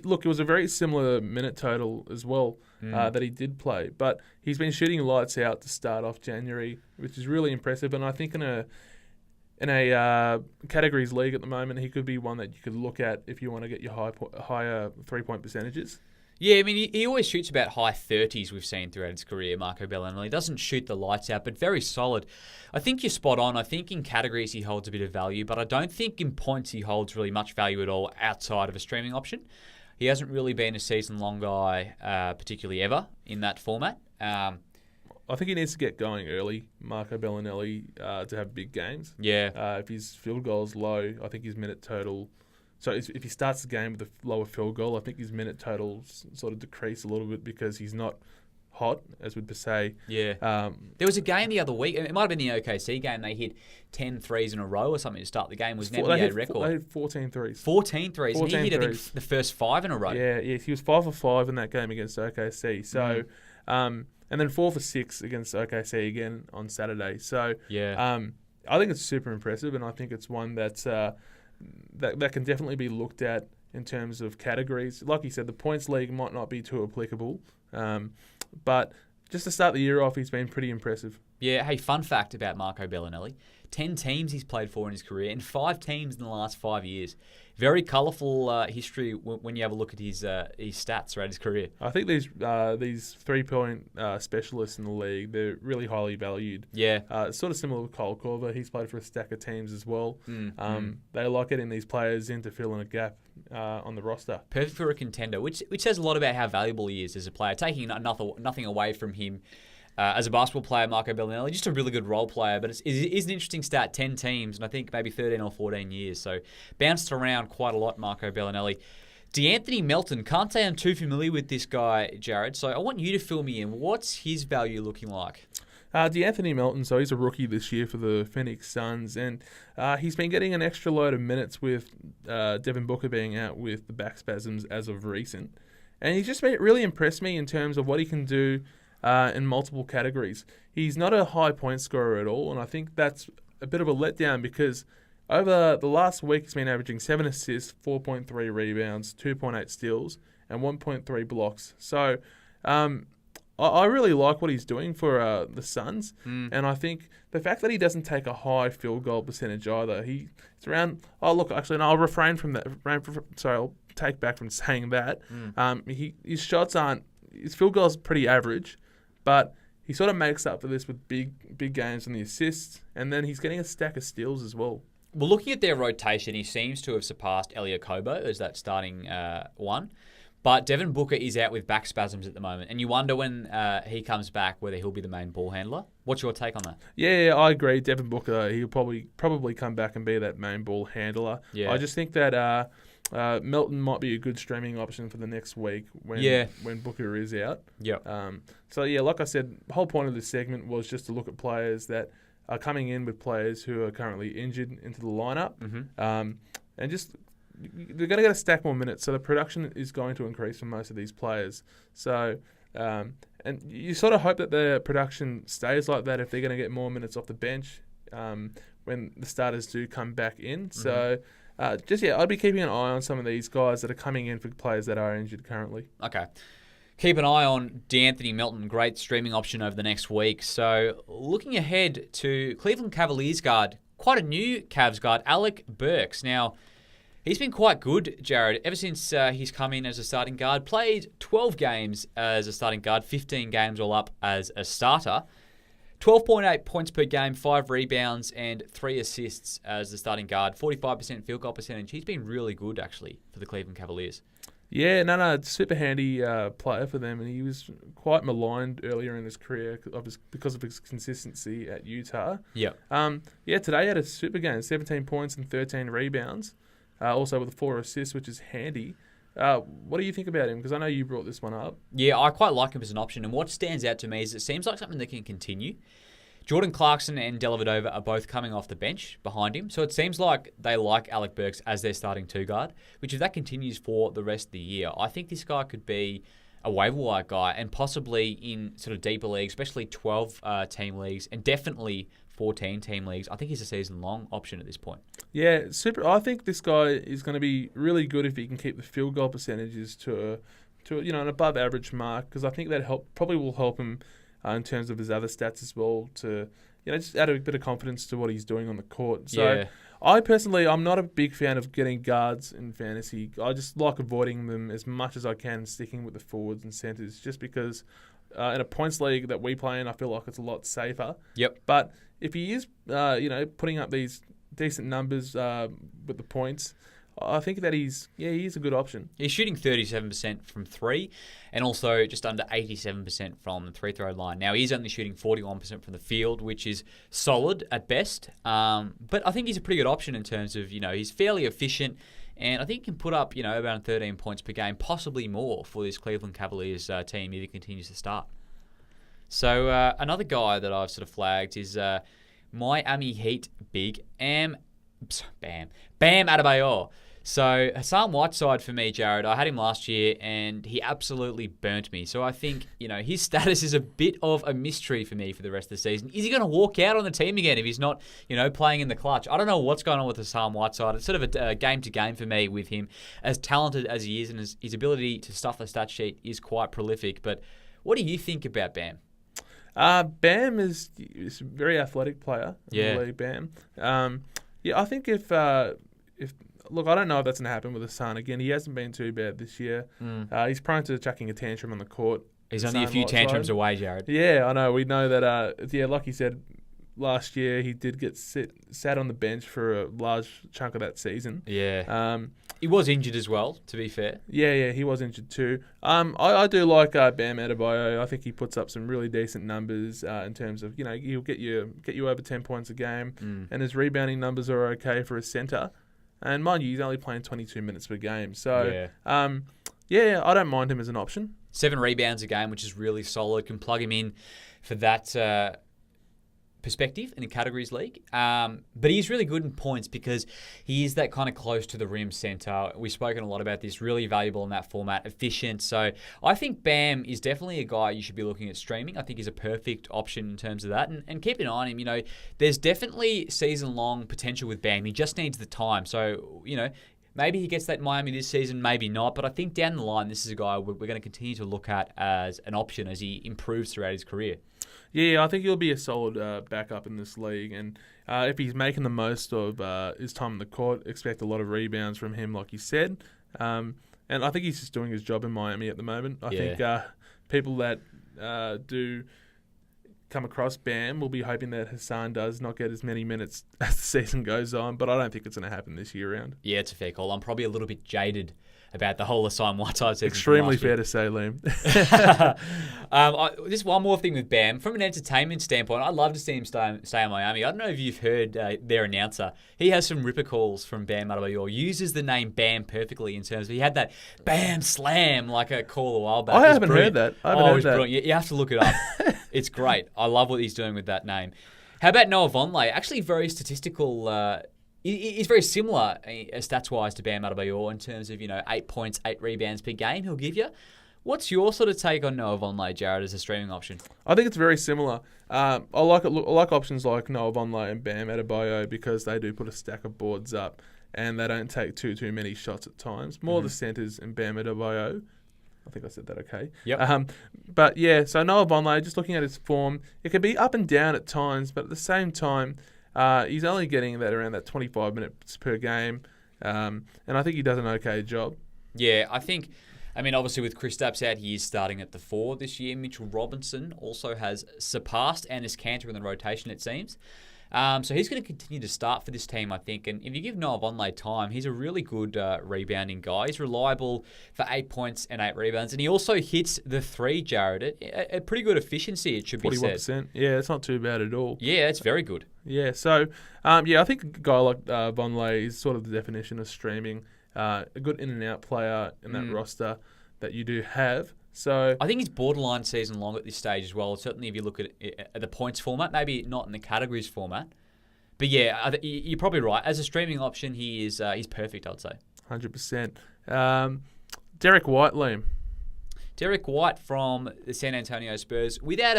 Look, it was a very similar minute total as well that he did play. But he's been shooting lights out to start off January, which is really impressive. And I think in a categories league at the moment, he could be one that you could look at if you want to get your higher 3-point percentages. Yeah, I mean, he always shoots about high 30s we've seen throughout his career, Marco Bellinelli. He doesn't shoot the lights out, but very solid. I think you're spot on. I think in categories he holds a bit of value, but I don't think in points he holds really much value at all outside of a streaming option. He hasn't really been a season-long guy, particularly ever, in that format. I think he needs to get going early, Marco Bellinelli, to have big games. Yeah. If his field goal is low, I think his minute total... So if he starts the game with a lower field goal, I think his minute totals sort of decrease a little bit because he's not hot, as we'd say. Yeah. There was a game the other week. It might have been the OKC game. They hit 10 threes in a row or something to start the game. It was an NBA record. They had 14 threes. 14 threes. And he hit, I think, the first 5 in a row. Yeah, he was 5 for 5 in that game against OKC. So, and then 4 for 6 against OKC again on Saturday. So, yeah. I think it's super impressive, and I think it's one that's... that can definitely be looked at in terms of categories. Like you said, the points league might not be too applicable, but just to start the year off, he's been pretty impressive. Yeah, hey, fun fact about Marco Bellinelli. 10 teams he's played for in his career and 5 teams in the last 5 years. Very colourful history when you have a look at his stats throughout his career. I think these 3-point specialists in the league, they're really highly valued. Yeah. It's sort of similar with Kyle Korver. He's played for a stack of teams as well. They like getting these players in to fill in a gap on the roster. Perfect for a contender, which says a lot about how valuable he is as a player. Taking nothing away from him as a basketball player, Marco Bellinelli, just a really good role player. But it is an interesting stat, 10 teams, and I think maybe 13 or 14 years. So bounced around quite a lot, Marco Bellinelli. DeAnthony Melton, can't say I'm too familiar with this guy, Jared. So I want you to fill me in. What's his value looking like? DeAnthony Melton, so he's a rookie this year for the Phoenix Suns, and he's been getting an extra load of minutes with Devin Booker being out with the back spasms as of recent. And he's just really impressed me in terms of what he can do in multiple categories. He's not a high point scorer at all, and I think that's a bit of a letdown because over the last week he's been averaging 7 assists, 4.3 rebounds, 2.8 steals, and 1.3 blocks. So I really like what he's doing for the Suns, and I think the fact that he doesn't take a high field goal percentage either. It's around. Oh, look, actually, no, I'll refrain from that. I'll take back from saying that. His shots aren't. His field goal is pretty average, but he sort of makes up for this with big games on the assists, and then he's getting a stack of steals as well. Well, looking at their rotation, he seems to have surpassed Elie Okobo as that starting one. But Devin Booker is out with back spasms at the moment, and you wonder when he comes back whether he'll be the main ball handler. What's your take on that? Yeah, I agree. Devin Booker, he'll probably come back and be that main ball handler. Yeah. I just think that Melton might be a good streaming option for the next week when Booker is out. Yeah. So yeah, like I said, the whole point of this segment was just to look at players that are coming in with players who are currently injured into the lineup, and just. They're going to get a stack more minutes, so the production is going to increase for most of these players. So, and you sort of hope that the production stays like that if they're going to get more minutes off the bench when the starters do come back in. So, I'd be keeping an eye on some of these guys that are coming in for players that are injured currently. Okay. Keep an eye on DeAnthony Melton, great streaming option over the next week. So, looking ahead to Cleveland Cavaliers guard, quite a new Cavs guard, Alec Burks. Now, he's been quite good, Jared, ever since he's come in as a starting guard. Played 12 games as a starting guard, 15 games all up as a starter. 12.8 points per game, 5 rebounds, and 3 assists as the starting guard. 45% field goal percentage. He's been really good, actually, for the Cleveland Cavaliers. Yeah, no, super handy player for them, and he was quite maligned earlier in his career because of his consistency at Utah. Yeah. Today he had a super game, 17 points and 13 rebounds, also with 4 assists, which is handy. What do you think about him? Because I know you brought this one up. Yeah, I quite like him as an option, and what stands out to me is it seems like something that can continue. Jordan Clarkson and Dellavedova are both coming off the bench behind him, so it seems like they like Alec Burks as their starting two-guard, which if that continues for the rest of the year, I think this guy could be a waiver wire guy and possibly in sort of deeper leagues, especially 12-team leagues and definitely 14-team leagues. I think he's a season-long option at this point. Yeah, super. I think this guy is going to be really good if he can keep the field goal percentages to an above-average mark, because I think that probably will help him in terms of his other stats as well, to just add a bit of confidence to what he's doing on the court. So Yeah. I'm not a big fan of getting guards in fantasy. I just like avoiding them as much as I can, sticking with the forwards and centers, just because in a points league that we play in, I feel like it's a lot safer. Yep. But if he is, putting up these decent numbers with the points, I think that he's a good option. He's shooting 37% from 3 and also just under 87% from the free-throw line. Now, he's only shooting 41% from the field, which is solid at best. But I think he's a pretty good option in terms of, he's fairly efficient, and I think he can put up, about 13 points per game, possibly more for this Cleveland Cavaliers team if he continues to start. So another guy that I've sort of flagged is Miami Heat big Bam Adebayor. So Hassan Whiteside for me, Jared, I had him last year and he absolutely burnt me. So I think, his status is a bit of a mystery for me for the rest of the season. Is he going to walk out on the team again if he's not, playing in the clutch? I don't know what's going on with Hassan Whiteside. It's sort of a game-to-game for me with him. As talented as he is and his ability to stuff the stat sheet is quite prolific. But what do you think about Bam? Bam is a very athletic player in the league, Bam. I think if look, I don't know if that's going to happen with Hassan again. He hasn't been too bad this year. He's prone to chucking a tantrum on the court. He's only a few tantrums away, Jared. Yeah, I know. We know that, like you said, last year he did get sat on the bench for a large chunk of that season. Yeah. He was injured as well, to be fair. Yeah, he was injured too. I do like Bam Adebayo. I think he puts up some really decent numbers in terms of, he'll get you over 10 points a game, and his rebounding numbers are okay for a centre. And mind you, he's only playing 22 minutes per game. So, I don't mind him as an option. 7 rebounds a game, which is really solid. Can plug him in for that perspective in a categories league. But he's really good in points because he is that kind of close to the rim center. We've spoken a lot about this. Really valuable in that format, efficient. So I think Bam is definitely a guy you should be looking at streaming. I think he's a perfect option in terms of that. And keep an eye on him. There's definitely season-long potential with Bam. He just needs the time. So, maybe he gets that in Miami this season, maybe not. But I think down the line, this is a guy we're going to continue to look at as an option as he improves throughout his career. Yeah, I think he'll be a solid backup in this league. And if he's making the most of his time on the court, expect a lot of rebounds from him, like you said. And I think he's just doing his job in Miami at the moment. I think people that do come across Bam will be hoping that Hassan does not get as many minutes as the season goes on, but I don't think it's going to happen this year round. Yeah, it's a fair call. I'm probably a little bit jaded about the whole Hassan Whiteside season. Extremely fair to say, Liam. Just one more thing with Bam. From an entertainment standpoint, I'd love to see him stay in Miami. I don't know if you've heard their announcer. He has some ripper calls from Bam Adebayor. Uses the name Bam perfectly in terms of he had that Bam Slam like a call a while back. I haven't heard that. Brilliant. You have to look it up. It's great. I love what he's doing with that name. How about Noah Vonleh? Actually very statistical. He's very similar stats-wise to Bam Adebayor in terms of, 8 points, 8 rebounds per game he'll give you. What's your sort of take on Noah Vonleh, Jared, as a streaming option? I think it's very similar. I like options like Noah Vonleh and Bam Adebayo because they do put a stack of boards up and they don't take too many shots at times. More the centers and Bam Adebayo. I think I said that okay. Yep. But yeah, so Noah Vonleh, just looking at his form, it can be up and down at times, but at the same time, he's only getting that around that 25 minutes per game, and I think he does an okay job. Yeah, obviously with Kristaps out, he is starting at the 4 this year. Mitchell Robinson also has surpassed Enes Kanter in the rotation, it seems. So he's going to continue to start for this team, I think. And if you give Noah Vonleh time, he's a really good rebounding guy. He's reliable for 8 points and 8 rebounds. And he also hits the three, Jared, at pretty good efficiency, it should be said. 41%. Yeah, it's not too bad at all. Yeah, it's very good. Yeah, so, I think a guy like Vonleh is sort of the definition of streaming. A good in-and-out player in that roster that you do have. So I think he's borderline season long at this stage as well. Certainly if you look at the points format, maybe not in the categories format. But yeah, you're probably right. As a streaming option, he's perfect, I'd say. 100%. Derek White, Liam. Derek White from the San Antonio Spurs, without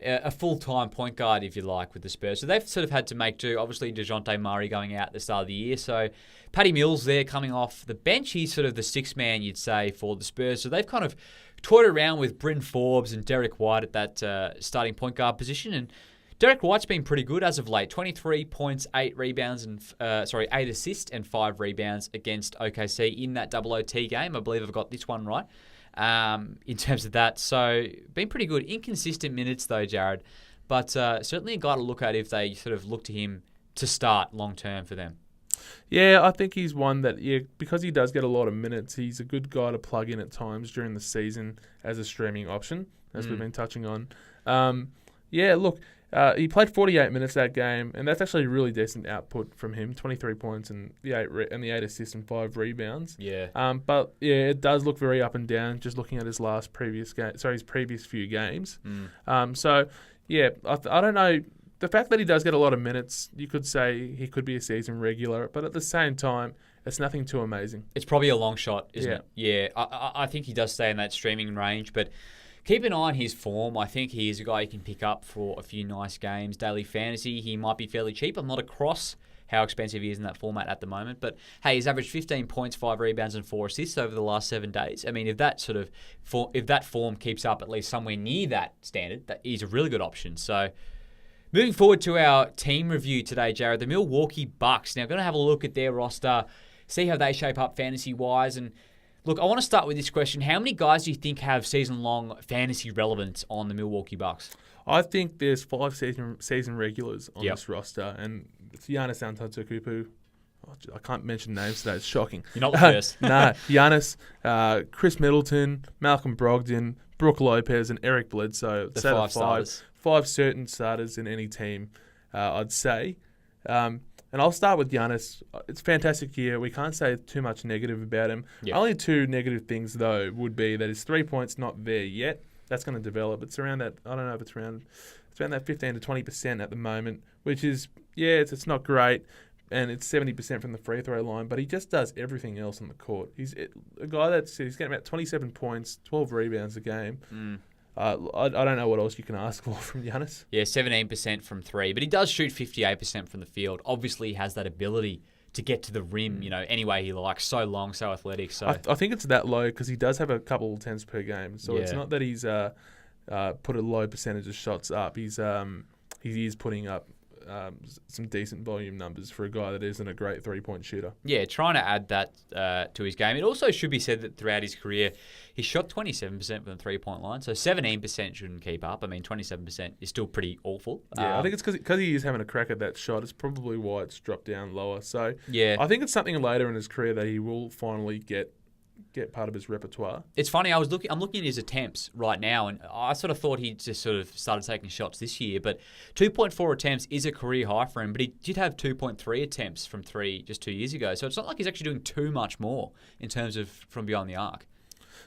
a full-time point guard, if you like, with the Spurs. So they've sort of had to make do. Obviously, DeJounte Murray going out at the start of the year. So Patty Mills there coming off the bench. He's sort of the sixth man, you'd say, for the Spurs. So they've kind of toyed around with Bryn Forbes and Derek White at that starting point guard position. And Derek White's been pretty good as of late. 23 points, 8 rebounds, and 8 assists and 5 rebounds against OKC in that double OT game. I believe I've got this one right. In terms of that. So, been pretty good. Inconsistent minutes, though, Jared. But certainly a guy to look at if they sort of look to him to start long-term for them. Yeah, I think he's one that, because he does get a lot of minutes, he's a good guy to plug in at times during the season as a streaming option, as we've been touching on. Look, he played 48 minutes that game, and that's actually a really decent output from him. 23 points and the 8 assists and 5 rebounds. Yeah. But it does look very up and down. Just looking at his his previous few games. I don't know. The fact that he does get a lot of minutes, you could say he could be a season regular, but at the same time, it's nothing too amazing. It's probably a long shot, isn't it? Yeah. I think he does stay in that streaming range, but keep an eye on his form. I think he is a guy you can pick up for a few nice games. Daily fantasy, he might be fairly cheap. I'm not across how expensive he is in that format at the moment. But, hey, he's averaged 15 points, 5 rebounds, and 4 assists over the last 7 days. I mean, if that form keeps up at least somewhere near that standard, that he's a really good option. So, moving forward to our team review today, Jared, the Milwaukee Bucks. Now, going to have a look at their roster, see how they shape up fantasy-wise, and look, I want to start with this question. How many guys do you think have season-long fantasy relevance on the Milwaukee Bucks? I think there's 5 season regulars on this roster, and it's Giannis Antetokounmpo. I can't mention names today. It's shocking. You're not the first. No, Giannis, Chris Middleton, Malcolm Brogdon, Brook Lopez, and Eric Bledsoe. The 5 starters. 5 certain starters in any team, I'd say. And I'll start with Giannis. It's a fantastic year. We can't say too much negative about him. Yep. Only 2 negative things, though, would be that his 3 points not there yet. That's going to develop. It's around that. I don't know if it's around that 15 to 20% at the moment, which is it's not great, and it's 70% from the free throw line. But he just does everything else on the court. He's a guy he's getting about 27 points, 12 rebounds a game. I don't know what else you can ask for from Giannis. Yeah, 17% from 3, but he does shoot 58% from the field. Obviously, he has that ability to get to the rim, any way he likes. So long, so athletic. So I think it's that low because he does have a couple attempts per game. So it's not that he's put a low percentage of shots up. He is putting up some decent volume numbers for a guy that isn't a great 3-point shooter. Yeah, trying to add that to his game. It also should be said that throughout his career, he shot 27% from the 3-point line, so 17% shouldn't keep up. I mean, 27% is still pretty awful. Yeah, I think it's because he is having a crack at that shot. It's probably why it's dropped down lower. So I think it's something later in his career that he will finally get part of his repertoire. It's funny, I'm looking at his attempts right now, and I sort of thought he just sort of started taking shots this year, but 2.4 attempts is a career high for him, but he did have 2.3 attempts from 3 just 2 years ago, so it's not like he's actually doing too much more in terms of from beyond the arc.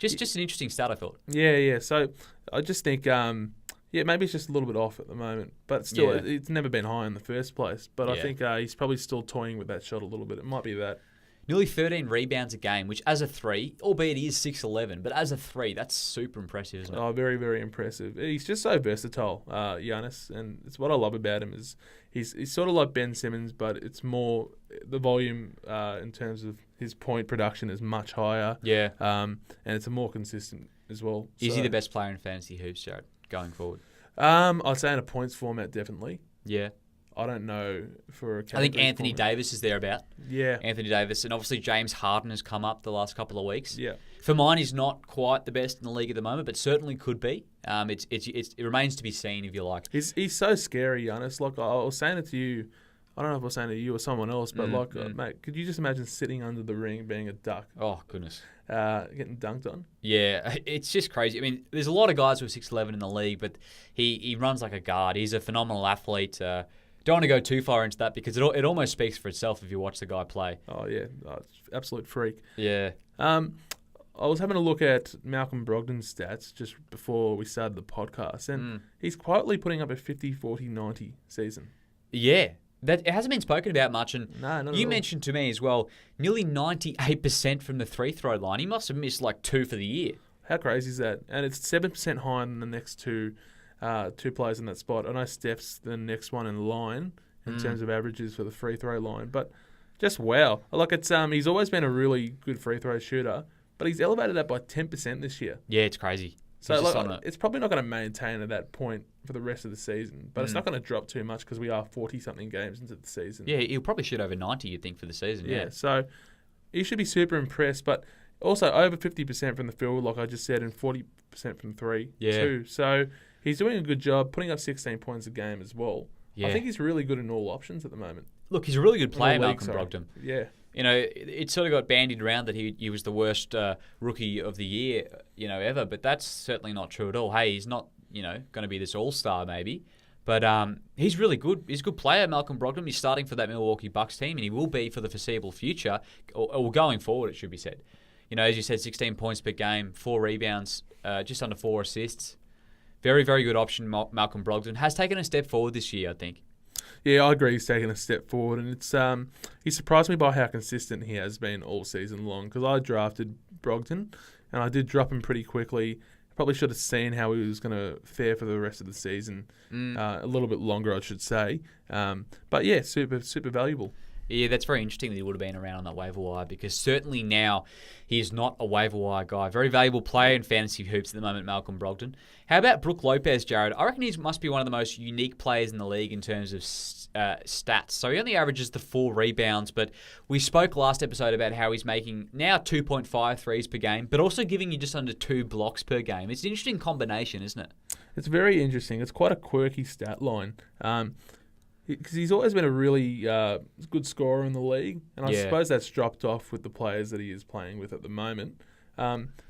Just an interesting stat, I thought. Yeah. So I just think, maybe it's just a little bit off at the moment, but still, it's never been high in the first place. But I think he's probably still toying with that shot a little bit. It might be that. Nearly 13 rebounds a game, which as a 3, albeit he is 6'11", but as a 3, that's super impressive, isn't it? Oh, very, very impressive. He's just so versatile, Giannis, and it's what I love about him is he's sort of like Ben Simmons, but it's more the volume in terms of his point production is much higher. Yeah. And it's a more consistent as well. Is he the best player in fantasy hoops, Jared, going forward? I'd say in a points format, definitely. Yeah. I don't know for a I think categories Anthony format. Davis is thereabout. Yeah. Anthony Davis, and obviously James Harden has come up the last couple of weeks. Yeah. For mine, he's not quite the best in the league at the moment, but certainly could be. It remains to be seen, if you like. He's so scary, Giannis. Like, I was saying it to you. I don't know if I was saying it to you or someone else, but mate, could you just imagine sitting under the ring being a duck? Oh, goodness. Getting dunked on? Yeah, it's just crazy. I mean, there's a lot of guys who are 6'11" in the league, but he runs like a guard. He's a phenomenal athlete. Don't want to go too far into that because it almost speaks for itself if you watch the guy play. Oh, yeah. Absolute freak. Yeah. I was having a look at Malcolm Brogdon's stats just before we started the podcast, and he's quietly putting up a 50-40-90 season. Yeah. It hasn't been spoken about much, and No, not at you all. mentioned to me as well, nearly 98% from the free-throw line. He must have missed like 2 for the year. How crazy is that? And it's 7% higher than the next two players in that spot. I know Steph's the next one in line in terms of averages for the free throw line, but just wow. Like it's he's always been a really good free throw shooter, but he's elevated that by 10% this year. Yeah, it's crazy. So He's just like, on a- it's probably not going to maintain at that point for the rest of the season, but it's not going to drop too much because we are 40-something games into the season. Yeah, he'll probably shoot over 90, you'd think, for the season. Yeah. So he should be super impressed, but also over 50% from the field, like I just said, and 40% from three too. So he's doing a good job putting up 16 points a game as well. Yeah. I think he's really good in all options at the moment. Look, he's a really good player, All league, Malcolm sorry. Brogdon. Yeah. You know, it sort of got bandied around that he was the worst rookie of the year, ever. But that's certainly not true at all. Hey, he's not, going to be this all-star maybe. But he's really good. He's a good player, Malcolm Brogdon. He's starting for that Milwaukee Bucks team, and he will be for the foreseeable future, or going forward, it should be said. As you said, 16 points per game, 4 rebounds, just under 4 assists. Very, very good option, Malcolm Brogdon. Has taken a step forward this year, I think. Yeah, I agree. He's taken a step forward, and it's he surprised me by how consistent he has been all season long. Because I drafted Brogdon, and I did drop him pretty quickly. Probably should have seen how he was going to fare for the rest of the season. A little bit longer, I should say. But yeah, super valuable. Yeah, that's very interesting that he would have been around on that waiver wire because certainly now he is not a waiver wire guy. Very valuable player in fantasy hoops at the moment, Malcolm Brogdon. How about Brook Lopez, Jared? I reckon he must be one of the most unique players in the league in terms of stats. So he only averages the 4 rebounds, but we spoke last episode about how he's making now 2.5 threes per game, but also giving you just under 2 blocks per game. It's an interesting combination, isn't it? It's very interesting. It's quite a quirky stat line. Because he's always been a really good scorer in the league, and I suppose that's dropped off with the players that he is playing with at the moment.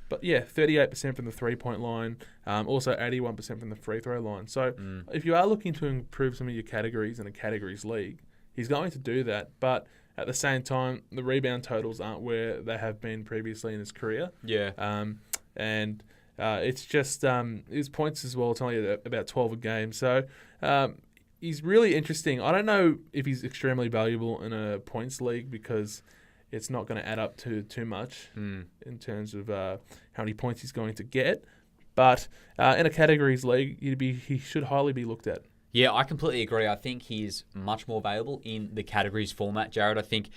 But yeah, 38% from the three-point line, also 81% from the free throw line. So if you are looking to improve some of your categories in a categories league, he's going to do that. But at the same time, the rebound totals aren't where they have been previously in his career. Yeah. And it's just his points as well. It's only about 12 a game. So he's really interesting. I don't know if he's extremely valuable in a points league because it's not going to add up to too much in terms of how many points he's going to get. But in a categories league, he should highly be looked at. Yeah, I completely agree. I think he's much more valuable in the categories format, Jared. I think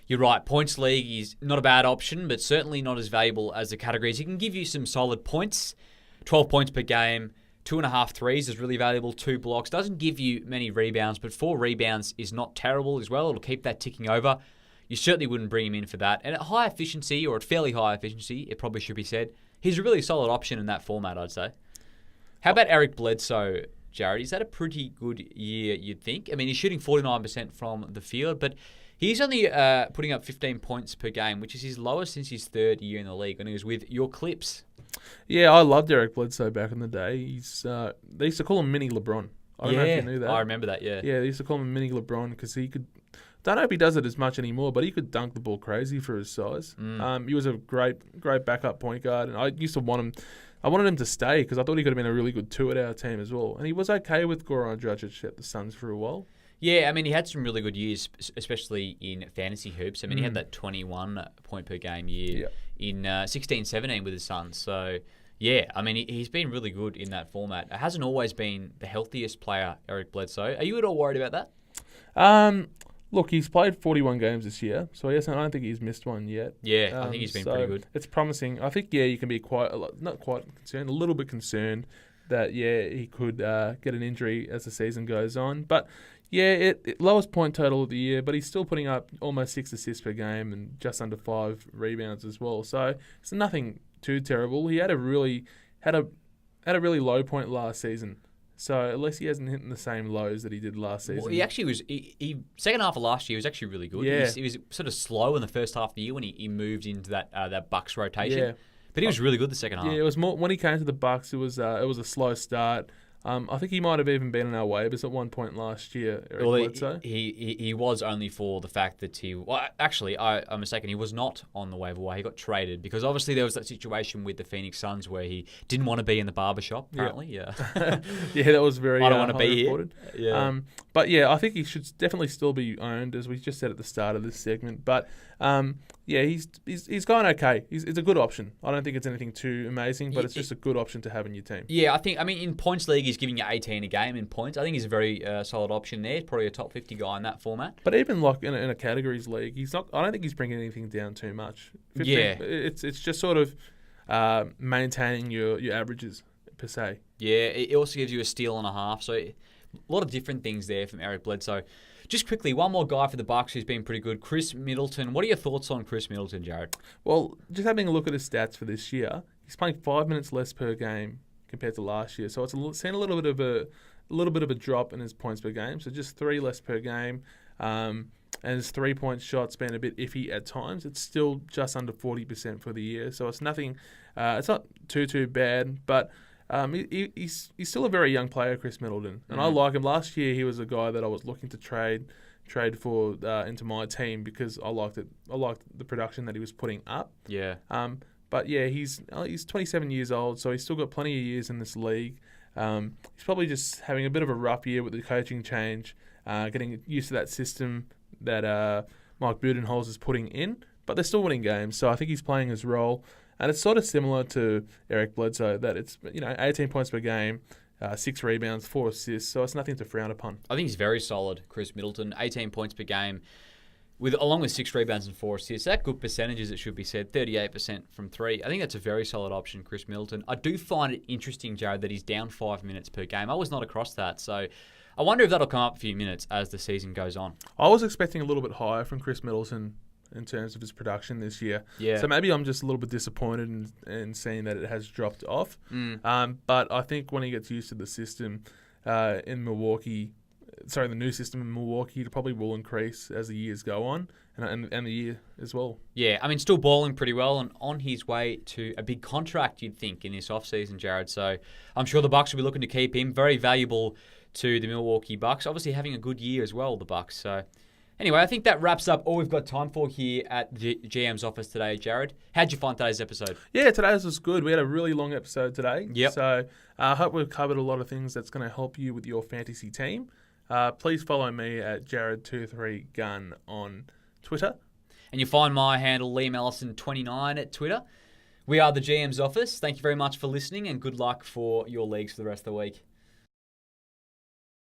you're right. Points league is not a bad option, but certainly not as valuable as the categories. He can give you some solid points, 12 points per game. 2.5 threes is really valuable. 2 blocks. Doesn't give you many rebounds, but 4 rebounds is not terrible as well. It'll keep that ticking over. You certainly wouldn't bring him in for that. And at high efficiency, or at fairly high efficiency, it probably should be said, he's a really solid option in that format, I'd say. How about Eric Bledsoe, Jared? Is that a pretty good year, you'd think? I mean, he's shooting 49% from the field, but he's only putting up 15 points per game, which is his lowest since his 3rd year in the league when he was with your Clips. Yeah, I loved Eric Bledsoe back in the day. They used to call him Mini LeBron. I don't know if you knew that. I remember that, yeah. Yeah, they used to call him Mini LeBron because he could... Don't know if he does it as much anymore, but he could dunk the ball crazy for his size. He was a great backup point guard, and I used to want him... I wanted him to stay because I thought he could have been a really good 2 at our team as well. And he was okay with Goran Dragic at the Suns for a while. Yeah, I mean, he had some really good years, especially in fantasy hoops. I mean, he had that 21 point per game year in 16-17 with his Suns. So, yeah, I mean, he's been really good in that format. It hasn't always been the healthiest player, Eric Bledsoe. Are you at all worried about that? Look, he's played 41 games this year, so I don't think he's missed one yet. Yeah, I think he's been pretty good. It's promising. I think, you can be not quite concerned, a little bit concerned that, he could get an injury as the season goes on. But Yeah, it lowest point total of the year, but he's still putting up almost 6 assists per game and just under 5 rebounds as well. So it's nothing too terrible. He had a really low point last season. So at least he hasn't hit the same lows that he did last season. Well, he actually was. He second half of last year was actually really good. Yeah. He was sort of slow in the first half of the year when he moved into that Bucks rotation. Yeah. But he was really good the second half. Yeah, it was more when he came to the Bucks. It was a slow start. I think he might have even been in our waivers at one point last year. Eric Bledsoe. He was only for the fact that I'm mistaken. He was not on the waiver wire. He got traded because obviously there was that situation with the Phoenix Suns where he didn't want to be in the barbershop. Apparently, yeah. Yeah, that was very. I don't want to be reported. Here. Yeah. But yeah, I think he should definitely still be owned, as we just said at the start of this segment. But yeah, he's gone okay. It's a good option. I don't think it's anything too amazing, but it's just a good option to have in your team. Yeah, I mean, in points league, he's giving you 18 a game in points. I think he's a very solid option there. Probably a top 50 guy in that format. But even like in a categories league, he's not. I don't think he's bringing anything down too much. 15, yeah, it's just sort of maintaining your averages per se. Yeah, it also gives you a steal and a half. So a lot of different things there from Eric Bledsoe. Just quickly, one more guy for the Bucks who's been pretty good, Chris Middleton. What are your thoughts on Chris Middleton, Jared? Well, just having a look at his stats for this year, he's playing 5 minutes less per game compared to last year. So it's seen a little bit of a drop in his points per game. So just 3 less per game, and his 3-point shot's been a bit iffy at times. It's still just under 40% for the year. So it's nothing. It's not too bad, but. He's still a very young player, Chris Middleton, and I like him. Last year, he was a guy that I was looking to trade for into my team because I liked it. I liked the production that he was putting up. Yeah. But yeah, he's 27 years old, so he's still got plenty of years in this league. He's probably just having a bit of a rough year with the coaching change, getting used to that system that Mike Budenholzer is putting in. But they're still winning games, so I think he's playing his role. And it's sort of similar to Eric Bledsoe, that it's 18 points per game, 6 rebounds, 4 assists, so it's nothing to frown upon. I think he's very solid, Chris Middleton. 18 points per game, along with 6 rebounds and 4 assists. That good percentages, it should be said, 38% from 3. I think that's a very solid option, Chris Middleton. I do find it interesting, Jared, that he's down 5 minutes per game. I was not across that, so I wonder if that'll come up a few minutes as the season goes on. I was expecting a little bit higher from Chris Middleton in terms of his production this year. Yeah. So maybe I'm just a little bit disappointed in seeing that it has dropped off. But I think when he gets used to the system in Milwaukee, the new system in Milwaukee, it probably will increase as the years go on and the year as well. Yeah, I mean, still balling pretty well and on his way to a big contract, you'd think, in this offseason, Jared. So I'm sure the Bucks will be looking to keep him. Very valuable to the Milwaukee Bucks. Obviously having a good year as well, the Bucks. So anyway, I think that wraps up all we've got time for here at the GM's office today, Jared. How'd you find today's episode? Yeah, today's was good. We had a really long episode today. Yep. So I hope we've covered a lot of things that's going to help you with your fantasy team. Please follow me at Jared23Gun on Twitter. And you find my handle, Liam Ellison29 at Twitter. We are the GM's office. Thank you very much for listening and good luck for your leagues for the rest of the week.